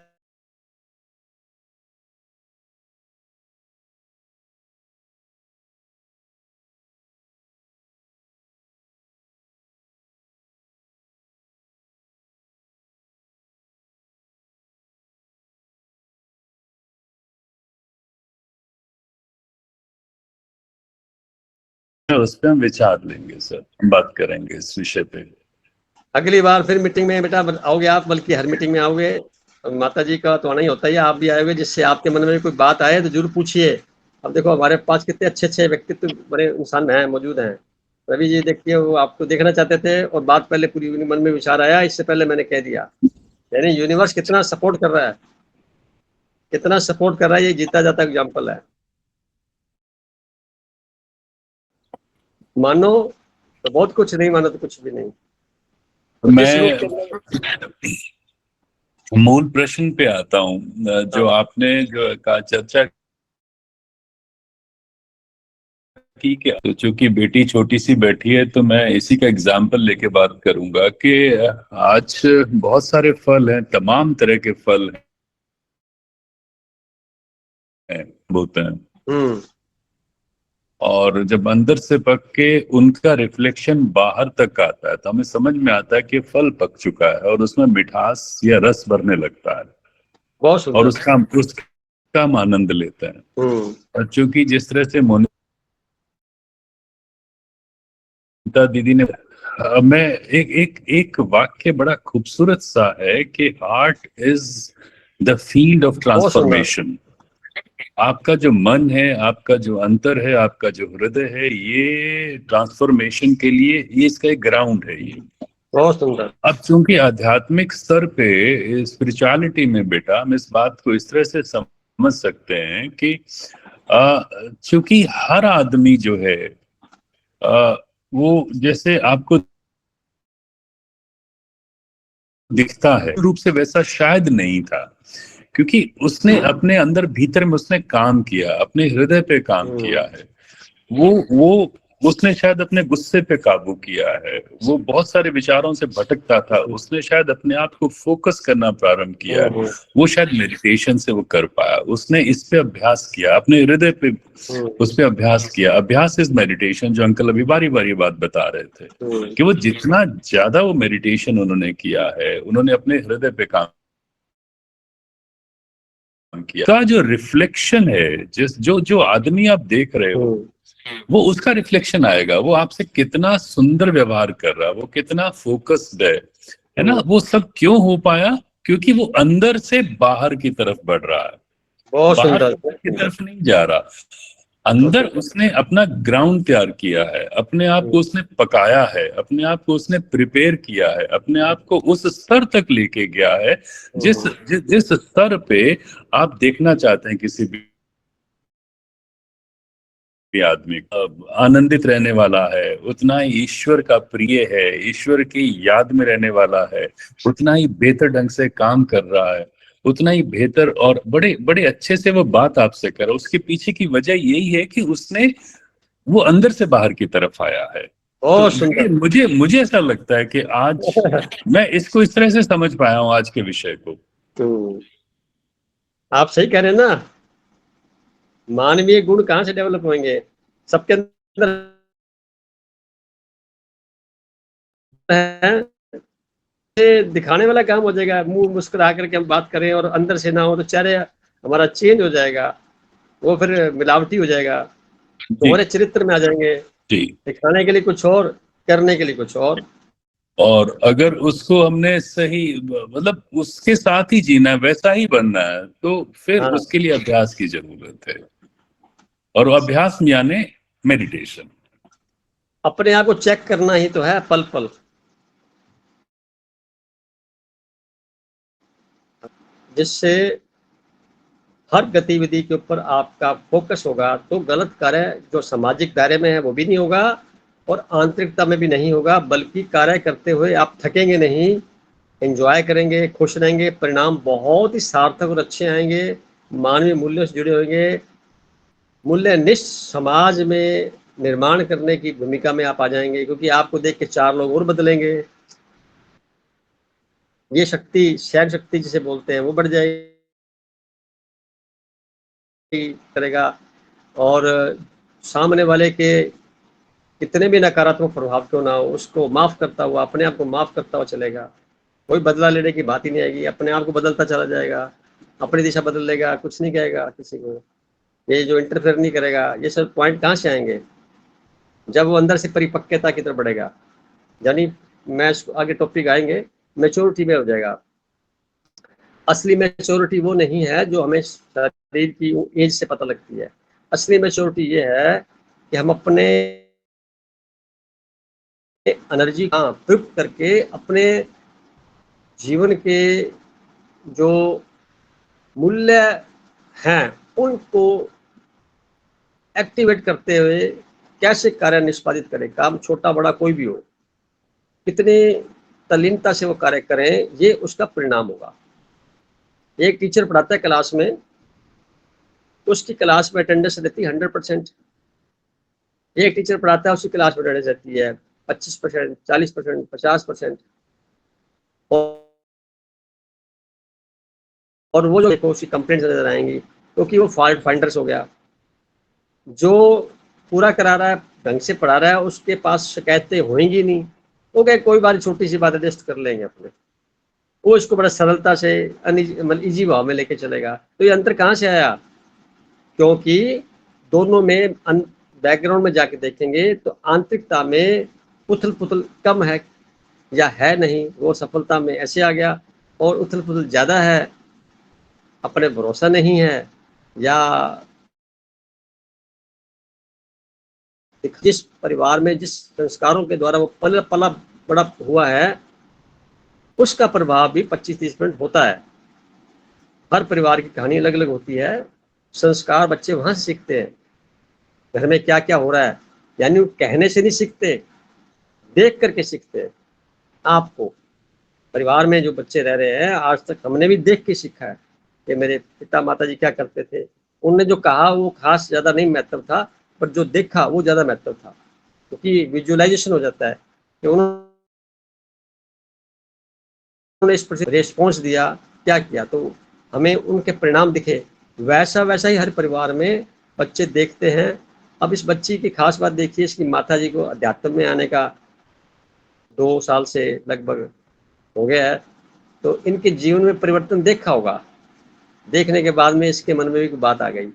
उस पर हम विचार लेंगे सर, बात करेंगे इस विषय पे।
अगली बार फिर मीटिंग में बेटा आओगे आप, बल्कि हर मीटिंग में आओगे। माता जी का तो आना ही होता है, आप भी आएंगे, जिससे आपके मन में कोई बात आए तो जरूर पूछिए। अब देखो हमारे पास कितने अच्छे अच्छे व्यक्तित्व, बड़े इंसान हैं, मौजूद हैं। रवि जी देखिए, वो आपको देखना चाहते थे और बात पहले पूरी मन में विचार आया, इससे पहले मैंने कह दिया। यानी यूनिवर्स कितना सपोर्ट कर रहा है, कितना सपोर्ट कर रहा है, ये जीता जाता एग्जाम्पल है। मानो तो बहुत कुछ, नहीं मानो तो कुछ भी नहीं। तो जिस रूप के
मैं मूल प्रश्न पे आता हूँ, जो आपने जो का चर्चा की क्या, तो चूंकि बेटी छोटी सी बैठी है तो मैं इसी का एग्जाम्पल लेके बात करूंगा कि आज बहुत सारे फल हैं, तमाम तरह के फल हैं, होते हैं,
हम्म।
और जब अंदर से पक के उनका रिफ्लेक्शन बाहर तक आता है तो हमें समझ में आता है कि फल पक चुका है और उसमें मिठास या रस भरने लगता है
बहुत
और
सुंदर।
उसका हम आनंद लेते हैं।
हम्म।
और चूंकि जिस तरह से मोनिका दीदी ने मैं एक वाक्य बड़ा खूबसूरत सा है कि heart is the field of
बहुत सुंदर।
ट्रांसफॉर्मेशन। आपका जो मन है, आपका जो अंतर है, आपका जो हृदय है, ये ट्रांसफॉर्मेशन के लिए ये इसका एक ग्राउंड है ये।
बहुत सुंदर।
अब चूंकि आध्यात्मिक स्तर पे स्पिरिचुअलिटी में बेटा हम इस बात को इस तरह से समझ सकते हैं कि चूंकि हर आदमी जो है वो जैसे आपको दिखता है रूप से वैसा शायद नहीं था, क्योंकि उसने अपने अंदर भीतर में उसने काम किया, अपने हृदय पे काम किया है। वो उसने शायद अपने गुस्से पे काबू किया है, वो बहुत सारे विचारों से भटकता था, उसने शायद अपने आप को फोकस करना प्रारंभ किया है, वो शायद मेडिटेशन से वो कर पाया, उसने इस पे अभ्यास किया, अपने हृदय पे उस पे अभ्यास किया। अभ्यास इज मेडिटेशन, जो अंकल अभी बारी बारी बात बता रहे थे कि वो जितना ज्यादा वो मेडिटेशन उन्होंने किया है, उन्होंने अपने हृदय पे काम किया, का जो रिफ्लेक्शन है, जिस जो जो आदमी आप देख रहे हो वो उसका रिफ्लेक्शन आएगा, वो आपसे कितना सुंदर व्यवहार कर रहा है, वो कितना फोकस्ड है ना। वो सब क्यों हो पाया? क्योंकि वो अंदर से बाहर की तरफ बढ़ रहा है,
बहुत
बाहर
सुंदर।
की तरफ नहीं जा रहा। अंदर उसने अपना ग्राउंड तैयार किया है, अपने आप को उसने पकाया है, अपने आप को उसने प्रिपेयर किया है, अपने आप को उस स्तर तक लेके गया है जिस स्तर पे आप देखना चाहते हैं किसी भी आदमी आनंदित रहने वाला है, उतना ही ईश्वर का प्रिय है, ईश्वर की याद में रहने वाला है, उतना ही बेहतर ढंग से काम कर रहा है, उतना ही बेहतर और बड़े बड़े अच्छे से वो बात आपसे करे। उसके पीछे की वजह यही है कि उसने वो अंदर से बाहर की तरफ आया है। तो
बहुत सुंदर।
मुझे मुझे ऐसा लगता है कि आज मैं इसको इस तरह से समझ पाया हूँ आज के विषय को।
तो आप सही कह रहे हैं ना, मानवीय गुण कहाँ से डेवलप होंगे? सबके अंदर है, दिखाने वाला काम हो जाएगा, मुंह मुस्कुरा करके हम बात करें और अंदर से ना हो तो चेहरे हमारा चेंज हो जाएगा, वो फिर मिलावटी हो जाएगा, तो हमारे चरित्र में आ जाएंगे,
जी,
दिखाने के लिए कुछ और, करने के लिए कुछ
और अगर उसको हमने सही मतलब उसके साथ ही जीना है, वैसा ही बनना है, तो फिर
हाँ।
उसके लिए अभ्यास की जरूरत है, और अभ्यास यानी मेडिटेशन।
अपने आप को चेक करना ही तो है पल पल, जिससे हर गतिविधि के ऊपर आपका फोकस होगा तो गलत कार्य जो सामाजिक दायरे में है वो भी नहीं होगा और आंतरिकता में भी नहीं होगा, बल्कि कार्य करते हुए आप थकेंगे नहीं, एंजॉय करेंगे, खुश रहेंगे, परिणाम बहुत ही सार्थक और अच्छे आएंगे, मानवीय मूल्यों से जुड़े होंगे, मूल्यनिष्ठ समाज में निर्माण करने की भूमिका में आप आ जाएंगे, क्योंकि आपको देख के 4 लोग और बदलेंगे, ये शक्ति, सहन शक्ति जिसे बोलते हैं, वो बढ़ जाएगी करेगा, और सामने वाले के कितने भी नकारात्मक प्रभाव क्यों ना हो उसको माफ करता हुआ, अपने आप को माफ करता हुआ चलेगा, कोई बदला लेने की बात ही नहीं आएगी, अपने आप को बदलता चला जाएगा, अपनी दिशा बदल लेगा, कुछ नहीं कहेगा किसी को, ये जो इंटरफेयर नहीं करेगा। ये सब पॉइंट कहाँ से आएंगे? जब वो अंदर से परिपक्वता की तरफ बढ़ेगा, यानी मैं आगे टॉपिक आएंगे, मैच्योरिटी में हो जाएगा। असली मैच्योरिटी वो नहीं है जो हमें शरीर की एज से पता लगती है, असली मैच्योरिटी ये है कि हम अपने एनर्जी का प्रयुक्त करके अपने जीवन के जो मूल्य हैं उनको एक्टिवेट करते हुए कैसे कार्य निष्पादित करें, काम छोटा बड़ा कोई भी हो, कितने तल्लीनता से वो कार्य करें, ये उसका परिणाम होगा। एक टीचर पढ़ाता है क्लास में, उसकी क्लास में अटेंडेंस रहती है 100%, एक टीचर पढ़ाता है, उसकी क्लास में अटेंडेंस रहती है 25%, 40%, 50%। और वो जो देखो उसकी कंप्लेंट्स नजर आएंगी, क्योंकि वो फॉल्ट फाइंडर्स हो गया। जो पूरा करा रहा है, ढंग से पढ़ा रहा है, उसके पास शिकायतें होंगी नहीं। वो कहे कोई बात छोटी सी बात एडजस्ट कर लेंगे अपने, वो इसको बड़ा सरलता से मतलब इजी भाव में लेके चलेगा। तो ये अंतर कहाँ से आया? क्योंकि दोनों में बैकग्राउंड में जाके देखेंगे तो आंतरिकता में उथल पुथल कम है या है नहीं, वो सफलता में ऐसे आ गया। और उथल पुथल ज्यादा है, अपने भरोसा नहीं है, या जिस परिवार में जिस संस्कारों के द्वारा वो पला पला बड़ा हुआ है, उसका प्रभाव भी 25-30% होता है। हर परिवार की कहानी अलग अलग होती है। संस्कार बच्चे वहां से सीखते हैं, घर में क्या क्या हो रहा है, यानी वो कहने से नहीं सीखते, देख करके सीखते हैं। आपको परिवार में जो बच्चे रह रहे हैं, आज तक हमने भी देख के सीखा है कि मेरे पिता माता जी क्या करते थे। उनने जो कहा वो खास ज्यादा नहीं महत्व था, पर जो देखा वो ज्यादा महत्व था, क्योंकि विजुअलाइजेशन हो जाता है कि उन्होंने इस पर रिस्पॉन्स दिया, क्या किया, तो हमें उनके परिणाम दिखे। वैसा वैसा ही हर परिवार में बच्चे देखते हैं। अब इस बच्ची की खास बात देखिए, इसकी माता जी को अध्यात्म में आने का 2 साल से लगभग हो गया है, तो इनके जीवन में परिवर्तन देखा होगा। देखने के बाद में इसके मन में भी कोई बात आ गई।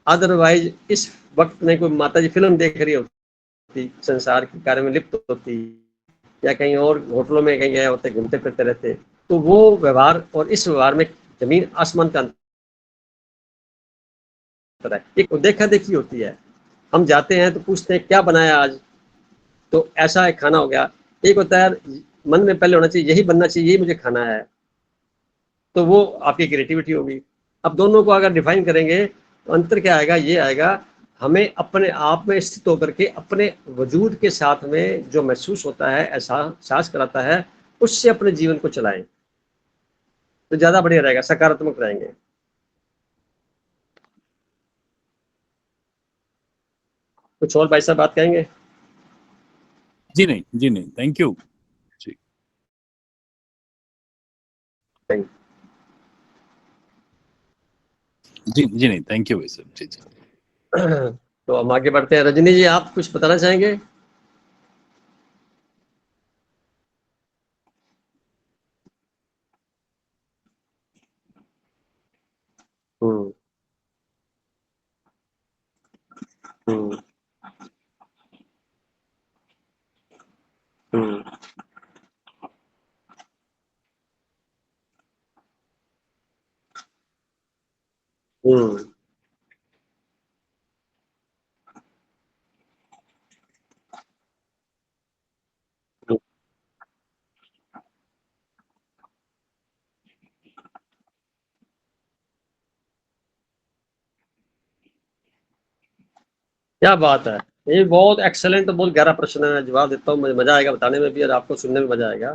अदरवाइज इस वक्त में कोई माता जी फिल्म देख रही होती, संसार के कार्य में लिप्त होती, या कहीं और होटलों में कहीं गए होते, घूमते फिरते रहते, तो वो व्यवहार और इस व्यवहार में जमीन आसमान का अंतर है। एक देखा देखी होती है। हम जाते हैं तो पूछते हैं क्या बनाया आज, तो ऐसा एक खाना हो गया। एक होता है मन में पहले होना चाहिए यही बनना चाहिए, यही मुझे खाना है, तो वो आपकी क्रिएटिविटी होगी। अब दोनों को अगर डिफाइन करेंगे तो अंतर क्या आएगा? ये आएगा, हमें अपने आप में स्थित होकर के अपने वजूद के साथ में जो महसूस होता है, एहसास कराता है, उससे अपने जीवन को चलाएं तो ज्यादा बढ़िया रहेगा, सकारात्मक रहेंगे। कुछ और भाई साहब बात कहेंगे?
जी नहीं, थैंक यू जी। जी नहीं, थैंक यू भाई साहब जी।
तो हम आगे बढ़ते हैं। रजनी जी, आप कुछ बताना चाहेंगे? हम्म हम्म हम्म हम्म क्या बात है! ये बहुत एक्सेलेंट, बहुत गहरा प्रश्न है। मैं जवाब देता हूँ, मुझे मजा आएगा बताने में भी और आपको सुनने में मजा आएगा।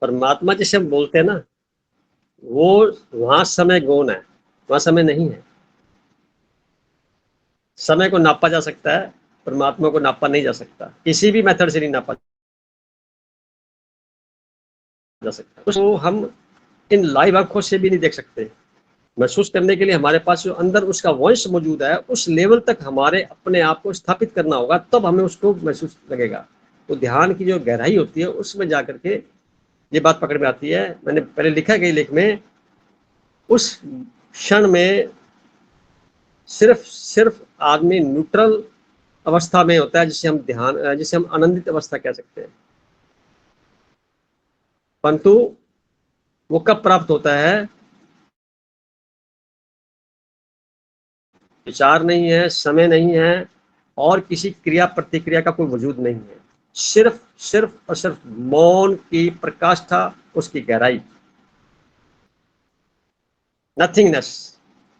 परमात्मा जिसे हम बोलते हैं ना, वो वहां समय गौण है, वहां समय नहीं है। समय को नापा जा सकता है, परमात्मा को नापा नहीं जा सकता, किसी भी मेथड से नहीं नापा जा सकता। तो हम इन लाइव आंखों से भी नहीं देख सकते। महसूस करने के लिए हमारे पास जो अंदर उसका वंश मौजूद है, उस लेवल तक हमारे अपने आप को स्थापित करना होगा, तब हमें उसको महसूस लगेगा। तो ध्यान की जो गहराई होती है, उसमें जाकर के ये बात पकड़ में आती है। मैंने पहले लिखा गई लेख में, उस क्षण में सिर्फ आदमी न्यूट्रल अवस्था में होता है, जिसे हम आनंदित अवस्था कह सकते हैं। परंतु वो कब प्राप्त होता है? विचार नहीं है, समय नहीं है, और किसी क्रिया प्रतिक्रिया का कोई वजूद नहीं है। सिर्फ और सिर्फ मौन की प्रकाष्ठा, उसकी गहराई, नथिंगनेस,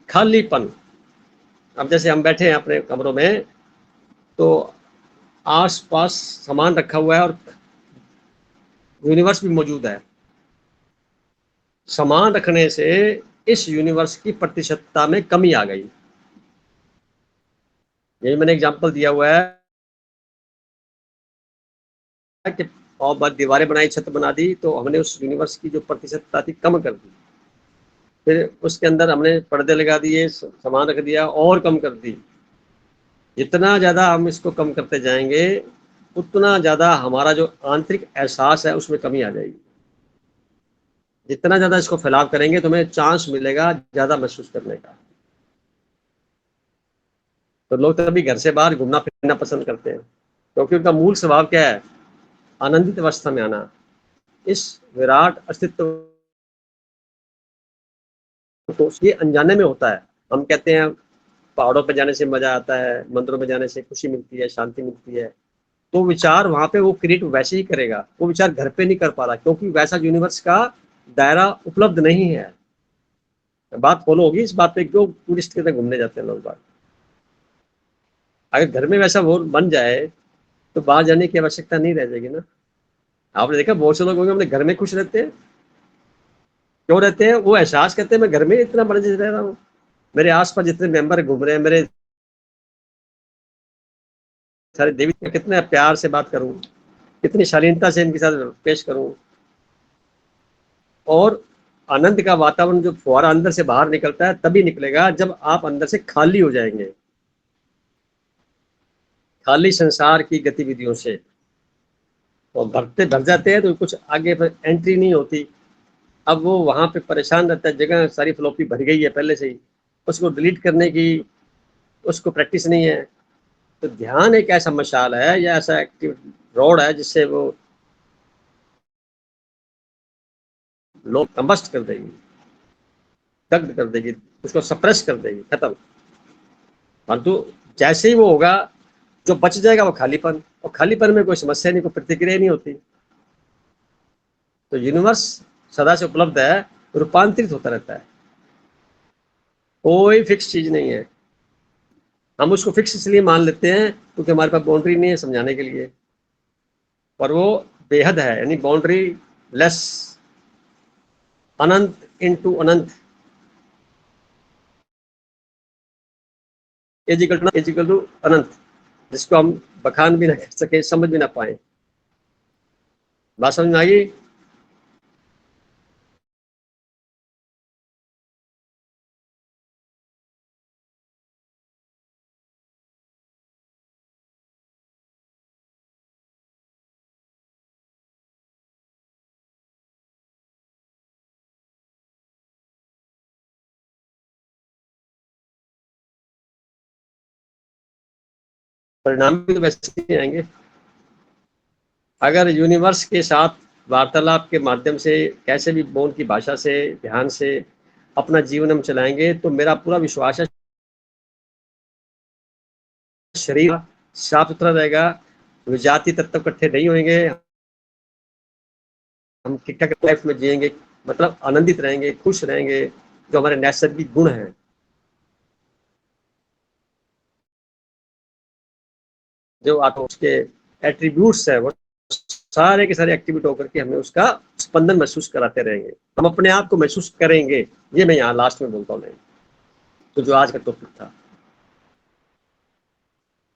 खालीपन। अब जैसे हम बैठे हैं अपने कमरों में, तो आसपास सामान रखा हुआ है और यूनिवर्स भी मौजूद है। सामान रखने से इस यूनिवर्स की प्रतिशतता में कमी आ गई। यही मैंने एग्जांपल दिया हुआ है कि और बाद दीवारें बनाई, छत बना दी, तो हमने उस यूनिवर्स की जो प्रतिशतता थी कम कर दी। फिर उसके अंदर हमने पर्दे लगा दिए, सामान रख दिया और कम कर दी। जितना ज़्यादा हम इसको कम करते जाएंगे उतना ज़्यादा हमारा जो आंतरिक एहसास है उसमें कमी आ जाएगी। जितना ज़्यादा इसको फैलाव करेंगे तो हमें चांस मिलेगा ज़्यादा महसूस करने का। तो लोग तभी घर से बाहर घूमना फिरना पसंद करते हैं, क्योंकि उनका मूल स्वभाव क्या है? आनंदित अवस्था में आना, इस विराट अस्तित्व तो ये अनजाने में होता है। हम कहते हैं पहाड़ों पे जाने से मजा आता है, मंदिरों में जाने से खुशी मिलती है, शांति मिलती है। तो विचार वहां पे वो क्रिएट वैसे ही करेगा, वो विचार घर पे नहीं कर पा रहा, क्योंकि वैसा यूनिवर्स का दायरा उपलब्ध नहीं है। बात फॉलो होगी इस बात पे, क्यों टूरिस्ट की तरह घूमने जाते हैं लोग बात। अगर घर में वैसा वो बन जाए तो बाहर जाने की आवश्यकता नहीं रह जाएगी ना। आपने देखा बहुत से लोग होंगे अपने घर में खुश रहते हैं। क्यों रहते हैं? वो एहसास करते हैं मैं घर में इतना मजे से रह रहा हूँ, मेरे आसपास जितने मेंबर घूम रहे हैं, मेरे सारे देवी कितने प्यार से बात करूं, कितनी शालीनता से इनके साथ पेश करूं, और आनंद का वातावरण जो फुहारा अंदर से बाहर निकलता है तभी निकलेगा जब आप अंदर से खाली हो जाएंगे, खाली संसार की गतिविधियों से। और भरते भर जाते हैं तो कुछ आगे पर एंट्री नहीं होती। अब वो वहां पे परेशान रहता है, जगह सारी फ्लॉपी भर गई है पहले से ही, उसको डिलीट करने की उसको प्रैक्टिस नहीं है। तो ध्यान एक ऐसा मशाल है या ऐसा एक्टिव रोड है जिससे वो लोग कंबस्ट कर देगी, दग्ध कर देगी, उसको सप्रेस कर देगी, खत्म। परंतु जैसे ही वो होगा, जो बच जाएगा वो खालीपन, और खालीपन में कोई समस्या नहीं, कोई प्रतिक्रिया नहीं होती। तो यूनिवर्स सदा से उपलब्ध है, रूपांतरित होता रहता है, कोई फिक्स चीज नहीं है। हम उसको फिक्स इसलिए मान लेते हैं क्योंकि हमारे पास बाउंड्री नहीं है समझाने के लिए, पर वो बेहद है, यानी बाउंड्री लेस, अनंत इनटू अनंत इजिकल टू अनंत, जिसको हम बखान भी ना कर सके, समझ भी ना पाए। बात समझ में आ गई? परिणाम भी तो वैसे ही आएंगे। अगर यूनिवर्स के साथ वार्तालाप के माध्यम से, कैसे भी मौन की भाषा से, ध्यान से अपना जीवन हम चलाएंगे, तो मेरा पूरा विश्वास है शरीर साफ सुथरा रहेगा, विजातीय तत्व इकट्ठे नहीं होंगे, हम ठीक ठाक लाइफ में जिएंगे, मतलब आनंदित रहेंगे, खुश रहेंगे, जो हमारे नैसर्गिक गुण हैं, जो उसके एट्रीब्यूट्स है, वो सारे के सारे एक्टिवेट होकर के हमें उसका स्पंदन महसूस कराते रहेंगे, हम अपने आप को महसूस करेंगे। ये मैं यहाँ लास्ट में बोलता हूँ नहीं, तो जो आज का टॉपिक था।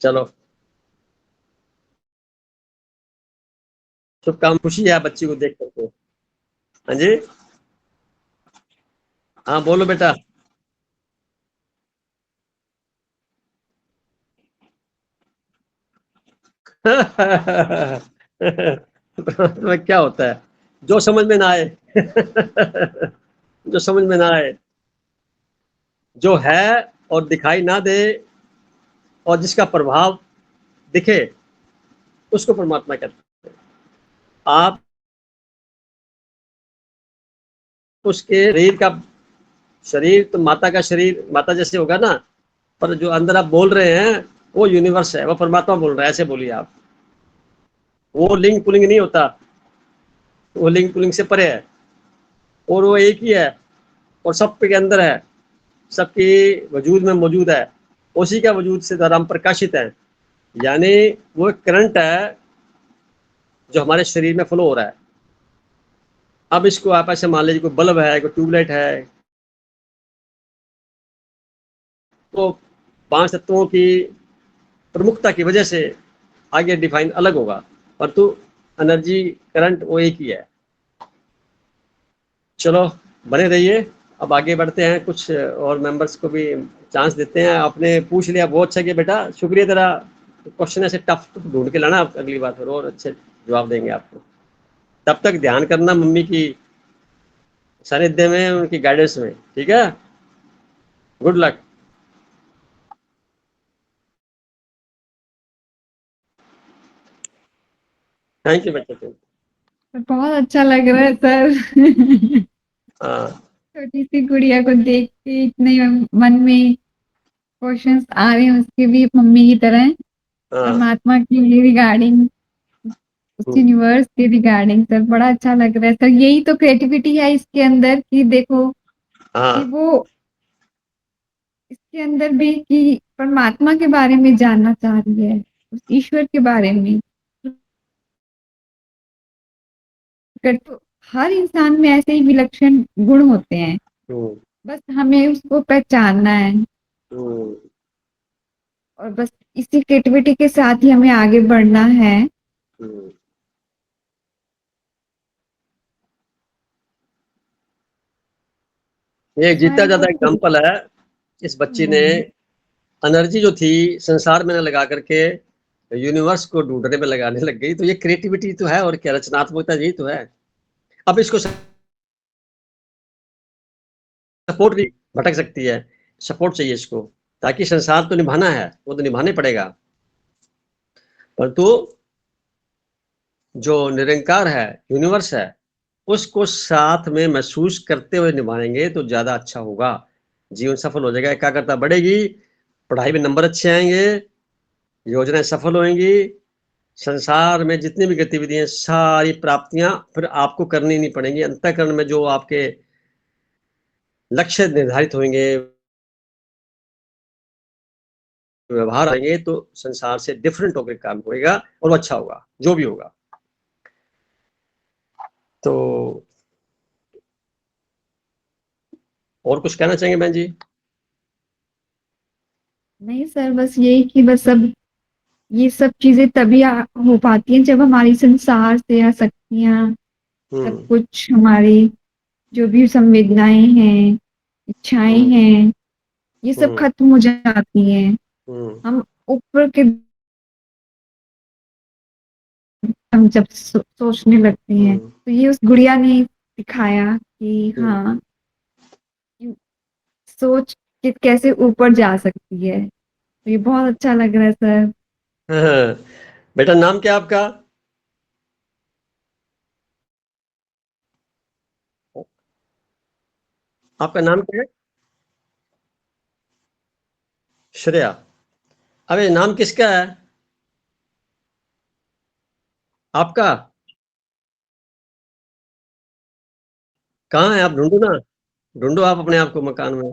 चलो, शुभकामना, खुशी है बच्ची को देख करके। हाँ जी, हाँ बोलो बेटा। तो क्या होता है जो समझ में ना आए? जो समझ में ना आए, जो है और दिखाई ना दे, और जिसका प्रभाव दिखे, उसको परमात्मा कहते हैं। आप उसके शरीर का, शरीर तो माता का शरीर माता जैसे होगा ना, पर जो अंदर आप बोल रहे हैं वो यूनिवर्स है, वो परमात्मा बोल रहा है, ऐसे बोलिए आप। वो लिंग पुलिंग नहीं होता, वो लिंग पुलिंग से परे है, और वो एक ही है, और सब के अंदर है, सबके वजूद में मौजूद है, उसी का वजूद से द्वारा हम प्रकाशित है। यानी वो एक करंट है जो हमारे शरीर में फ्लो हो रहा है। अब इसको आप ऐसे मान लीजिए, कोई बल्ब है, कोई ट्यूबलाइट है, तो 5 तत्वों की प्रमुखता की वजह से आगे डिफाइन अलग होगा, परंतु एनर्जी करंट वो एक ही है। चलो बने रहिए, अब आगे बढ़ते हैं, कुछ और मेंबर्स को भी चांस देते हैं। आपने पूछ लिया, बहुत अच्छा किया बेटा, शुक्रिया तेरा। क्वेश्चन ऐसे टफ ढूंढ के लाना अगली बार, फिर और अच्छे जवाब देंगे आपको। तब तक ध्यान करना मम्मी की सानिध्य में, उनकी गाइडेंस में, ठीक है। Good luck. थैंक यू बेटा।
बहुत अच्छा लग रहा है सर।
हाँ
छोटी सी गुड़िया को देख के इतने मन में क्वेश्चंस आ रहे हैं उसके भी मम्मी की तरह,
हाँ।
परमात्मा की रिगार्डिंग, उस यूनिवर्स के रिगार्डिंग। सर बड़ा अच्छा लग रहा है सर, यही तो क्रिएटिविटी है इसके अंदर कि देखो कि
हाँ
वो इसके अंदर भी कि परमात्मा के बारे में जानना चाह रही है, उस ईश्वर के बारे में। तो हर इंसान में ऐसे ही विलक्षण गुण होते हैं,
हम्म,
बस हमें उसको पहचानना है,
हम्म,
और बस इसी क्रिएटिविटी के साथ ही हमें आगे बढ़ना है।
हम्म। ये एक जीता
स्वयं को
जाता एग्जाम्पल है। इस बच्ची ने एनर्जी जो थी संसार में न लगा करके यूनिवर्स को ढूंढने में लगाने लग गई। तो ये क्रिएटिविटी तो है, और क्या रचनात्मकता यही तो है। अब इसको सपोर्ट भी भटक सकती है, सपोर्ट चाहिए इसको, ताकि संसार तो निभाना है, वो तो निभाने पड़ेगा, परंतु जो निरंकार है, यूनिवर्स है, उसको साथ में महसूस करते हुए निभाएंगे तो ज्यादा अच्छा होगा, जीवन सफल हो जाएगा, एकाग्रता बढ़ेगी, पढ़ाई में नंबर अच्छे आएंगे, योजनाएं सफल होंगी, संसार में जितनी भी गतिविधियां, सारी प्राप्तियां फिर आपको करनी नहीं पड़ेंगी। अंतःकरण में जो आपके लक्ष्य निर्धारित होंगे, व्यवहार आएंगे, तो संसार से डिफरेंट होकर काम होएगा और वो अच्छा होगा, जो भी होगा। तो और कुछ कहना चाहेंगे बहन जी?
नहीं सर, बस यही कि बस सब ये सब चीजें तभी हो पाती हैं जब हमारी संसार से आसक्तियां, सब कुछ हमारी जो भी संवेदनाएं हैं, इच्छाएं हैं, ये सब खत्म हो जाती हैं। हम ऊपर के हम जब सोचने लगते हैं, तो ये उस गुड़िया ने दिखाया कि हाँ, सोच के कैसे ऊपर जा सकती है। तो ये बहुत अच्छा लग रहा है सर।
बेटा नाम क्या आपका? आपका नाम क्या है? श्रेया। अबे नाम किसका है आपका? कहाँ है आप? ढूंढो ना, ढूंढो आप अपने आप को मकान में।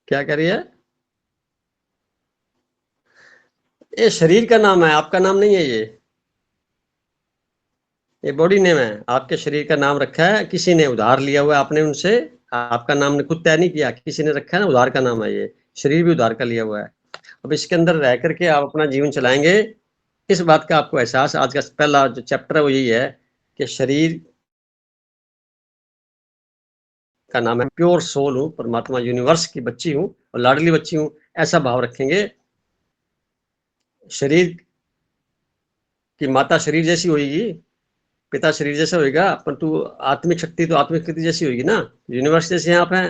क्या कह रही है? ये शरीर का नाम है, आपका नाम नहीं है। ये बॉडी नेम है, आपके शरीर का नाम रखा है, किसी ने उधार लिया हुआ है आपने उनसे, आपका नाम ने खुद तय नहीं किया, किसी ने रखा है ना, उधार का नाम है ये, शरीर भी उधार का लिया हुआ है। अब इसके अंदर रह करके आप अपना जीवन चलाएंगे, इस बात का आपको एहसास। आज का पहला जो चैप्टर है वो यही है कि शरीर का नाम है, प्योर सोल हूँ, परमात्मा यूनिवर्स की बच्ची हूँ और लाडली बच्ची हूँ, ऐसा भाव रखेंगे। शरीर की माता शरीर जैसी होगी, पिता शरीर जैसा होगा, परंतु आत्मिक शक्ति तो आत्मिक शक्ति जैसी होगी ना। यूनिवर्स जैसे आप हैं,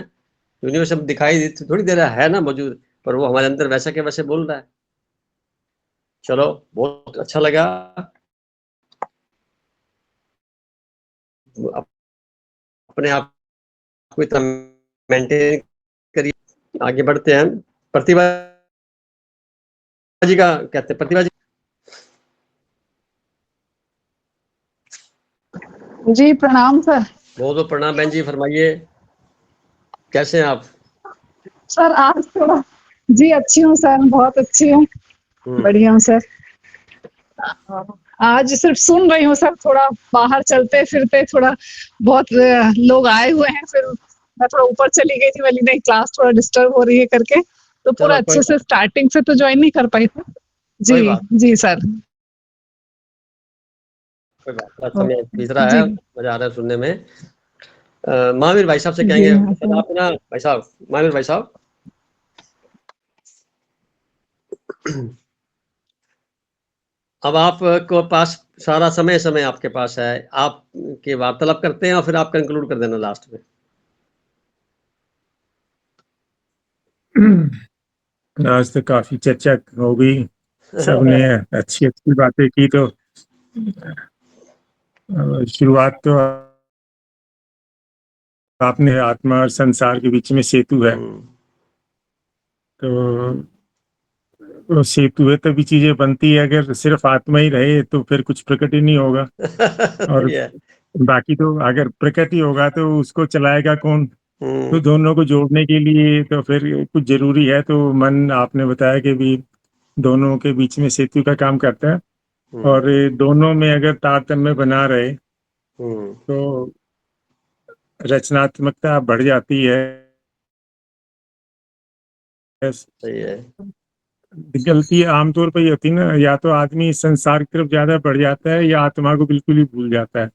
यूनिवर्स हम दिखाई थोड़ी दे रहा है ना मौजूद, पर वो हमारे अंदर वैसा के वैसे बोल रहा है। चलो बहुत अच्छा लगा, अपने आप को इतना मेंटेन करिए, आगे बढ़ते हैं। प्रतिभा जी का कहते हैं, प्रतिभा जी।
जी प्रणाम सर।
बहुत बहुत प्रणाम बहन जी, फरमाइए कैसे हैं आप?
सर आज थोड़ा जी अच्छी हूँ सर, बहुत अच्छी हूँ, बढ़िया हूँ सर। आज सिर्फ सुन रही हूँ सर, थोड़ा बाहर चलते फिरते थोड़ा बहुत लोग आए हुए हैं, फिर मैं थोड़ा ऊपर चली गई थी, बोली नहीं क्लास थोड़ा डिस्टर्ब हो रही है करके, तो पूरा
चलो, कोई
अच्छे से स्टार्टिंग से तो ज्वाइन नहीं कर पाई थी।
कोई
जी
बात
जी सर।
कोई बात बड़ा समय बीत रहा
जी
है, मजा आ रहा है सुनने में। महावीर भाई साहब से
जी
कहेंगे,
हाँ सर।
आप ना भाई साहब, महावीर भाई साहब। अब आपको पास सारा समय आपके पास है, आप के वार्तालाप करते हैं और फिर आप कंक्लूड कर देना लास्ट में।
आज तो काफी चर्चा हो गई, सबने अच्छी अच्छी बातें की। तो शुरुआत तो आपने आत्मा और संसार के बीच में सेतु है, तो वो सेतु है तभी चीजें बनती है। अगर सिर्फ आत्मा ही रहे तो फिर कुछ प्रकट ही नहीं होगा। और
सही है।
बाकी तो अगर प्रकट ही होगा तो उसको चलाएगा कौन? तो
हम्म,
दोनों को जोड़ने के लिए तो फिर कुछ जरूरी है। तो मन, आपने बताया कि भी दोनों के बीच में सेतु का काम करता है। और
हम्म,
दोनों में अगर तारतम्य बना रहे
हम्म,
तो रचनात्मकता बढ़ जाती है।
सही है।
गलती आमतौर पर ये होती है ना, या तो आदमी संसार की तरफ ज्यादा बढ़ जाता है या आत्मा को बिल्कुल ही भूल जाता है।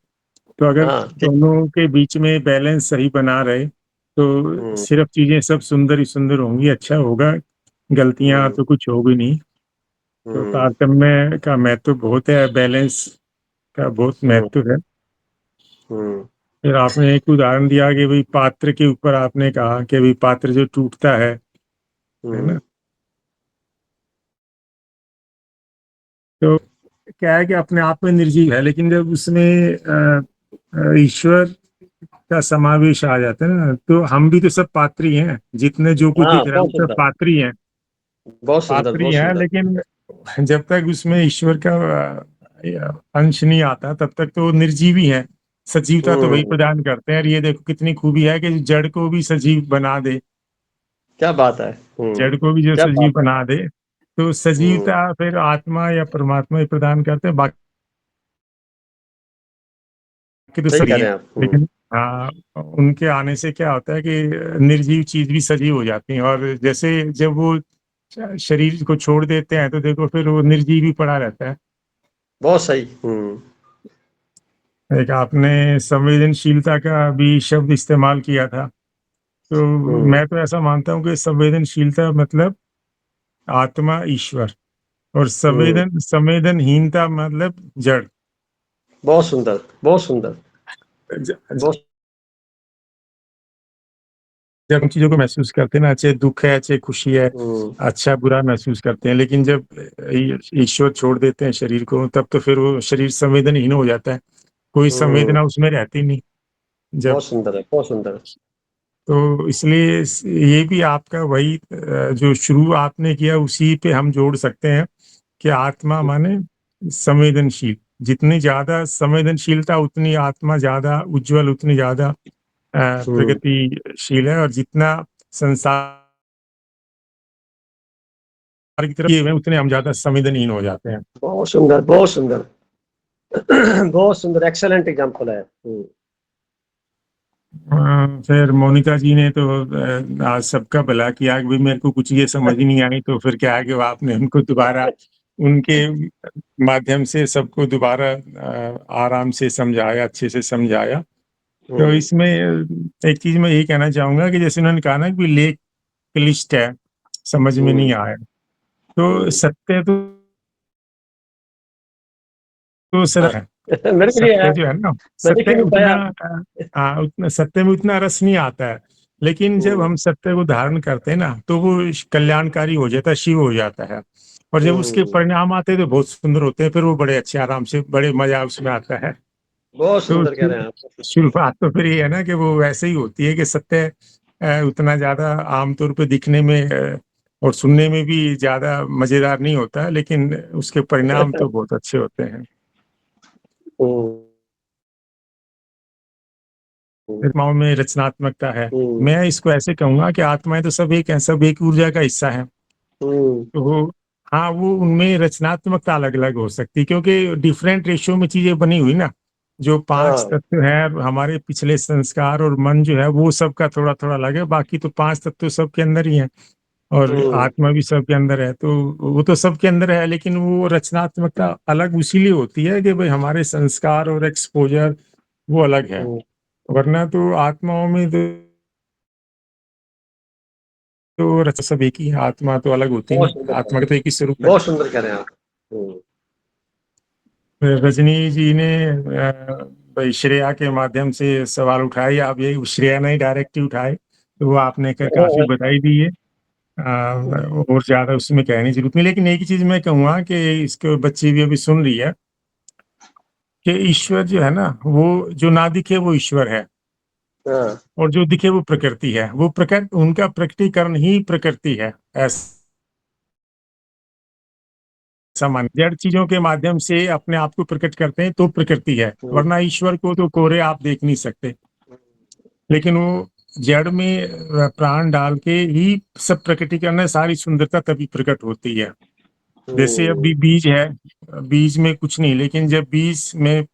तो अगर
हाँ, ठीक।
दोनों के बीच में बैलेंस सही बना रहे तो
हम्म,
सिर्फ चीजें सब सुंदर ही सुंदर होंगी, अच्छा होगा, गलतियां
हम्म,
तो कुछ होगी नहीं। तो
हम्म,
तारतम्य का महत्व बहुत है, बैलेंस का बहुत
हम्म,
महत्व है।
हम्म,
फिर आपने एक उदाहरण दिया कि भाई पात्र के ऊपर आपने कहा कि भाई पात्र जो टूटता है ना,
हम्म,
तो क्या है कि अपने आप में निर्जीव है, लेकिन जब उसमें ईश्वर का समावेश आ जाता है ना, तो हम भी तो सब पात्री हैं। जितने जो कुछ
हाँ,
दिख रहा है
बहुत
वो सब
सुंदर,
पात्री हैं,
बहुत सुंदर,
पात्री
बहुत
हैं।
सुंदर।
लेकिन जब तक उसमें ईश्वर का अंश नहीं आता तब तक तो वो निर्जीवी है। सजीवता तो वही
हम्म,
प्रदान करते हैं। और ये देखो कितनी खूबी है कि जड़ को भी सजीव बना दे,
क्या बात है।
जड़ को भी जो
क्या
सजीव
बात है।
बना दे। तो
हम्म,
सजीवता फिर आत्मा या परमात्मा ही प्रदान करते हैं, बाकी तो
सही
सही
कह
है।
रहे हैं आप।
लेकिन हाँ, उनके आने से क्या होता है कि निर्जीव चीज भी सजीव हो जाती है। और जैसे जब वो शरीर को छोड़ देते हैं तो देखो फिर वो निर्जीव ही पड़ा रहता है।
बहुत सही।
एक आपने संवेदनशीलता का भी शब्द इस्तेमाल किया था। तो
हम्म,
मैं तो ऐसा मानता हूँ कि संवेदनशीलता मतलब आत्मा ईश्वर, और
हम्म,
संवेदनहीनता मतलब जड़।
बहुत सुंदर, बहुत सुंदर,
ज-
बहुत।
जब हम चीजों को महसूस करते हैं ना, चाहे दुख है चाहे खुशी है,
हम्म,
अच्छा बुरा महसूस करते हैं, लेकिन जब ईश्वर छोड़ देते हैं शरीर को तब तो फिर वो शरीर संवेदनहीन हो जाता है, कोई
हम्म,
संवेदना उसमें रहती नहीं। जब
बहुत सुंदर है, बहुत सुंदर।
तो इसलिए ये भी आपका वही जो शुरू आपने किया उसी पे हम जोड़ सकते हैं कि आत्मा माने संवेदनशील। जितनी ज्यादा संवेदनशीलता उतनी आत्मा ज्यादा उज्जवल, उतनी ज्यादा
हम्म,
प्रगतिशील है। और जितना संसार की तरफ ये है उतने हम ज्यादा संवेदनहीन हो जाते हैं।
बहुत सुंदर, बहुत सुंदर। बहुत सुंदर, एक्सेलेंट एग्जाम्पल है।
फिर मोनिका जी ने तो आज सबका भला किया कि भाई मेरे को कुछ ये समझ ही नहीं आई, तो फिर क्या है कि वो आपने उनको दोबारा उनके माध्यम से सबको दोबारा आराम से समझाया, अच्छे से समझाया। तो
हम्म,
इसमें एक चीज मैं यही कहना चाहूंगा कि जैसे उन्होंने कहा ना कि लेख क्लिष्ट है, समझ में नहीं
हम्म,
आया। तो
हम्म।
सत्य तो
हाँ,
सर है,
मेरे के लिए है,
सत्य जो है ना,
मैं लिख
सत्य
नहीं
उतना
पाया।
उतना सत्य में उतना रस नहीं आता है। लेकिन जब
हम्म,
हम सत्य को धारण करते हैं ना तो वो कल्याणकारी हो जाता है, शिव हो जाता है। और जब उसके
हम्म,
परिणाम आते हैं तो बहुत सुंदर होते हैं, फिर वो बड़े अच्छे आराम से बड़े मजा उसमें आता है।
बहुत
तो
सुंदर कह रहे हैं आप।
शुरुआत तो फिर ये है ना कि वो वैसे ही होती है कि सत्य उतना ज्यादा आमतौर पे दिखने में और सुनने में भी ज्यादा मजेदार नहीं होता है, लेकिन उसके परिणाम तो बहुत अच्छे होते हैं।
हम्म,
आत्माओं में रचनात्मकता है।
हम्म,
मैं इसको ऐसे कहूंगा कि आत्माएं तो सब एक हैं, सब एक ऊर्जा का हिस्सा है।
हम्म,
तो हाँ, वो उनमें रचनात्मकता अलग अलग हो सकती है क्योंकि डिफरेंट रेशियो में चीजें बनी हुई ना। जो पांच
हाँ,
तत्व है, हमारे पिछले संस्कार और मन जो है वो सबका थोड़ा थोड़ा अलग है, बाकी तो पांच तत्व सबके अंदर ही है। और आत्मा भी सबके अंदर है, तो वो तो सबके अंदर है, लेकिन वो रचनात्मकता अलग इसीलिए होती है कि भाई हमारे संस्कार और एक्सपोजर वो अलग है, वरना तो आत्माओं में तो सब एक ही है, आत्मा तो अलग होती
बहुत
नहीं,
सुंदर
आत्मा का तो एक ही स्वरूप है।
बहुत सुंदर कह रहे हैं आप।
रजनी जी ने भाई श्रेया के माध्यम से सवाल उठाए, आप ये श्रेया ने डायरेक्ट ही उठाए, तो वो आपने काफी बधाई दी है। और ज्यादा उसमें कहने की जरूरत नहीं, लेकिन एक ही चीज मैं कहूँगा कि इसके बच्चे भी अभी सुन रही है कि ईश्वर जो है ना, वो जो ना दिखे वो ईश्वर है,
हाँ,
और जो दिखे वो प्रकृति है। वो प्रकृति, उनका प्रकटीकरण ही प्रकृति है, ऐसा मान जड़ चीजों के माध्यम से अपने आप को प्रकट करते हैं तो प्रकृति है, वरना ईश्वर को तो कोरे आप देख नहीं सकते। लेकिन वो जड़ में प्राण डाल के ही सब प्रकटीकरण है, सारी सुंदरता तभी प्रकट होती है। जैसे अभी बीज है, बीज में कुछ नहीं, लेकिन जब बीज में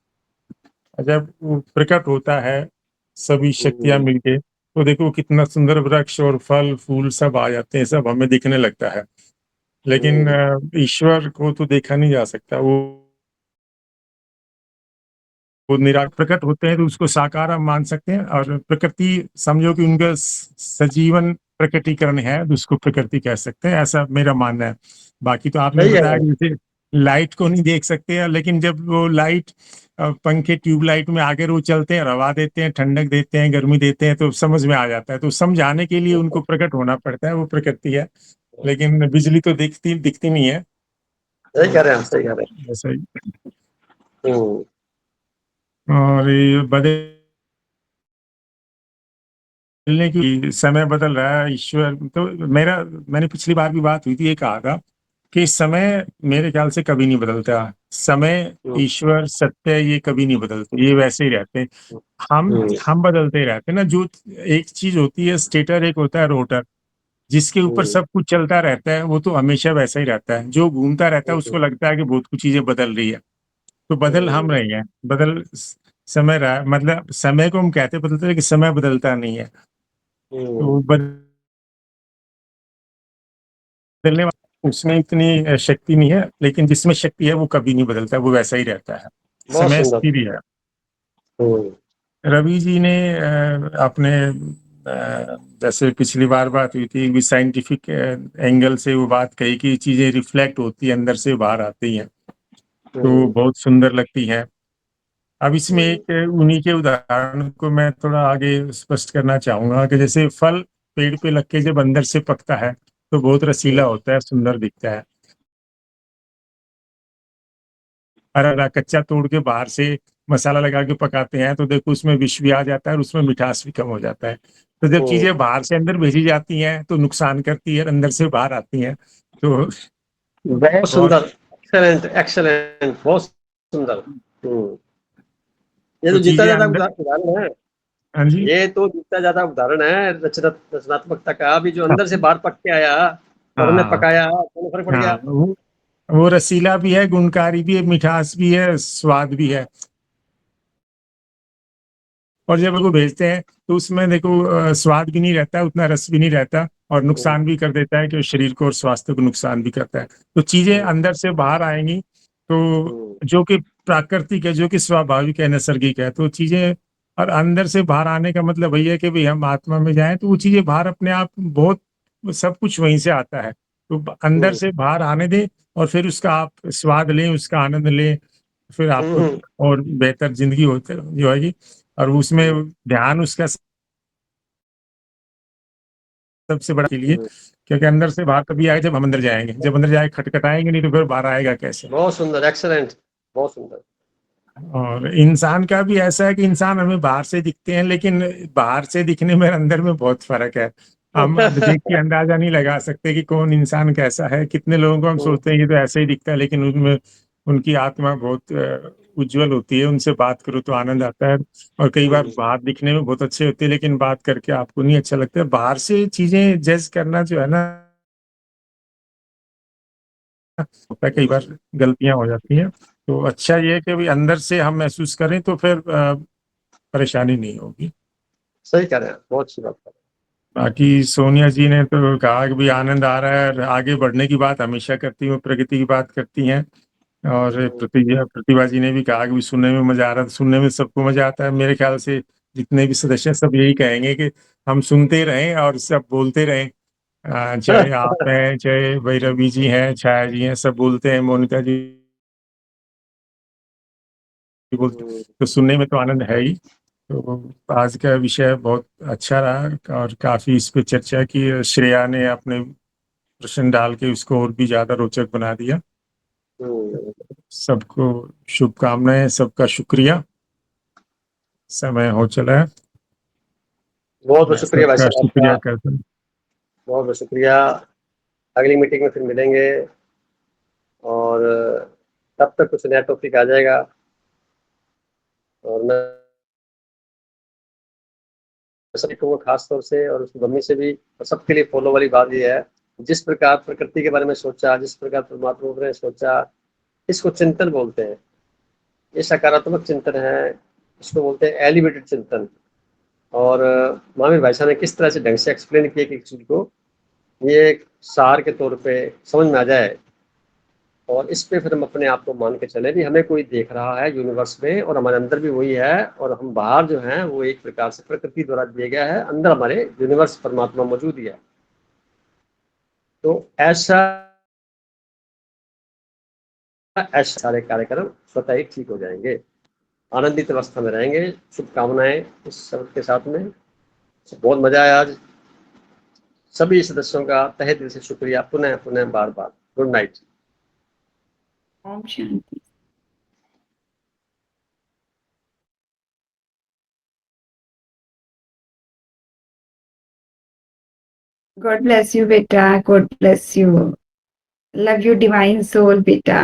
जब वो प्रकट होता है सभी शक्तियां मिलके, तो देखो कितना सुंदर वृक्ष और फल फूल सब आ जाते हैं, सब हमें दिखने लगता है। लेकिन ईश्वर को तो देखा नहीं जा सकता, वो निराकार प्रकट होते हैं तो उसको साकार हम मान सकते हैं, और प्रकृति समझो कि उनका सजीवन प्रकटीकरण है तो उसको प्रकृति कह सकते हैं, ऐसा मेरा मानना है। बाकी तो आपने
सही है।
बताया कि जैसे लाइट को नहीं देख सकते हैं, लेकिन जब वो लाइट पंखे ट्यूबलाइट में आगे वो चलते हैं, हवा देते हैं, ठंडक देते हैं, गर्मी देते हैं, तो समझ में आ जाता है। तो समझाने के लिए उनको प्रकट होना पड़ता है, वो प्रकृति है। लेकिन बिजली तो दिखती दिखती नहीं है।
सही कह रहे हैं, सही कह रहे हैं।
ऐसा ही।
हम्म,
और ये बदलने की समय बदल रहा है, ईश्वर तो मैंने पिछली बार भी बात हुई थी, ये कहा था कि समय मेरे ख्याल से कभी नहीं बदलता। समय, ईश्वर, सत्य, ये कभी नहीं बदलते, ये वैसे ही रहते हैं। हम बदलते रहते हैं ना। जो एक चीज होती है स्टेटर, एक होता है रोटर, जिसके ऊपर सब कुछ चलता रहता है, वो तो हमेशा वैसा ही रहता है। जो घूमता रहता है उसको लगता है कि बहुत कुछ चीजें बदल रही है, तो बदल हम रहे हैं, समय रहा है। मतलब समय को हम कहते बदलते हैं, कि समय बदलता नहीं है। तो बदलने उसमें इतनी शक्ति नहीं है, लेकिन जिसमें शक्ति है वो कभी नहीं बदलता, वो वैसा ही रहता है।
बहुत
समय
सुंदर।
स्थिर है। रवि जी ने अपने जैसे पिछली बार बात हुई थी, भी साइंटिफिक एंगल से वो बात कही कि चीजें रिफ्लेक्ट होती है, अंदर से बाहर आती हैं, तो बहुत सुंदर लगती हैं। अब इसमें एक उन्हीं के उदाहरण को मैं थोड़ा आगे स्पष्ट करना चाहूंगा कि जैसे फल पेड़ पे लग के जब अंदर से पकता है तो बहुत रसीला होता है, सुंदर दिखता है। हरा कच्चा तोड़ के बाहर से मसाला लगा के पकाते हैं तो देखो उसमें विष भी आ जाता है और उसमें मिठास भी कम हो जाता है। तो जब चीजें बाहर से अंदर भेजी जाती हैं तो नुकसान करती है, अंदर से बाहर आती हैं तो
बहुत सुंदर। एक्सेलेंट एक्सेलेंट, बहुत सुंदर। ये तो जितना
चीजें
ज्यादा
अंदर।
उदाहरण है,
हाँ जी।
ये तो जितना ज्यादा उदाहरण है रचनात्मकता का, अभी जो अंदर से बाहर पक के आया और हमने
हाँ
पकाया, दोनों फर्क पड़
हाँ,
गया।
वो रसीला भी है, गुणकारी भी है, मिठास भी है, स्वाद भी है। और जब वो भेजते हैं तो उसमें देखो स्वाद भी नहीं रहता, उतना रस भी नहीं रहता, और नुकसान भी कर देता है कि शरीर को और स्वास्थ्य को नुकसान भी करता है। तो चीजें अंदर से बाहर आएंगी तो जो कि प्राकृतिक है, जो कि स्वाभाविक है, नैसर्गिक है, तो चीजें। और अंदर से बाहर आने का मतलब वही है कि भाई हम आत्मा में जाएं तो वो चीजें बाहर अपने आप बहुत, सब कुछ वहीं से आता है। तो अंदर से बाहर आने दें और फिर उसका आप स्वाद लें, उसका आनंद लें, फिर आपको और बेहतर जिंदगी होती जो होगी। और उसमें ध्यान उसका सबसे बड़ा के लिए, क्योंकि अंदर से बाहर तभी आए जब हम अंदर जाएंगे, जब अंदर जाए खटखटाएंगे नहीं तो फिर बाहर आएगा कैसे।
बहुत सुंदर, एक्सेलेंट, बहुत सुंदर।
और इंसान का भी ऐसा है कि इंसान हमें बाहर से दिखते हैं, लेकिन बाहर से दिखने में अंदर में बहुत फर्क है। हम देख के अंदाजा नहीं लगा सकते कि कौन इंसान कैसा है। कितने लोगों को हम सोचते हैं ये तो ऐसे ही दिखता है, लेकिन उनमें उनकी आत्मा बहुत उज्जवल होती है। उनसे बात करो तो आनंद आता है। और कई बार बाहर दिखने में बहुत अच्छे होते हैं, लेकिन बात करके आपको नहीं अच्छा लगता। बाहर से चीजें जज करना जो है ना, होता है कई बार गलतियां हो जाती हैं। तो अच्छा ये है कि भाई अंदर से हम महसूस करें तो फिर परेशानी नहीं होगी।
सही कह रहे हैं, बहुत अच्छी बात है।
बाकी सोनिया जी ने तो कहा कि भी आनंद आ रहा है और आगे बढ़ने की बात हमेशा करती हैं, प्रगति की बात करती हैं। और प्रतिभा जी ने भी कहा कि भी सुनने में मजा आ रहा है, सुनने में सबको मजा आता है। मेरे ख्याल से जितने भी सदस्य सब यही कहेंगे कि हम सुनते रहें और सब बोलते रहें। चाहे आप हैं, चाहे भैरवी जी हैं, छाया जी हैं, सब बोलते हैं, मोनिका जी बोलते, तो सुनने में तो आनंद है ही। तो आज का विषय बहुत अच्छा रहा और काफी इस पे चर्चा की। श्रेया ने अपने प्रश्न डाल के उसको और भी ज्यादा रोचक बना दिया। सबको शुभकामनाएं, सबका शुक्रिया। समय हो चला है,
बहुत बहुत शुक्रिया भाई
सबका
साहब
शुक्रिया
आपका,
करते हैं।
बहुत बहुत शुक्रिया। अगली मीटिंग में फिर मिलेंगे और तब तक कुछ नया टॉपिक आ जाएगा। और मैं सभी को खास तौर से और उस मम्मी से भी और सबके लिए फॉलो वाली बात ये है, जिस प्रकार प्रकृति के बारे में सोचा, जिस प्रकार परमात्मा के बारे में सोचा, इसको चिंतन बोलते हैं। ये सकारात्मक चिंतन है, इसको बोलते हैं एलिवेटेड चिंतन। और महावीर भाई साहब ने किस तरह से ढंग से एक्सप्लेन किया कि चीज को ये एक सार के तौर पे समझ में आ जाए, और इस पे फिर हम अपने आप को मान के चले भी हमें कोई देख रहा है यूनिवर्स में, और हमारे अंदर भी वही है, और हम बाहर जो हैं वो एक प्रकार से प्रकृति द्वारा दिया गया है, अंदर हमारे यूनिवर्स परमात्मा मौजूद ही है। तो ऐसा ऐसे सारे कार्यक्रम स्वतः ही ठीक हो जाएंगे, आनंदित अवस्था में रहेंगे। शुभकामनाएं इस सब के साथ में। बहुत मजा आया आज। सभी सदस्यों का तहे दिल से शुक्रिया, पुनः पुनः बार बार। Good night.
ओम शांति। God bless you, beta. God bless you. Love you, divine soul, beta.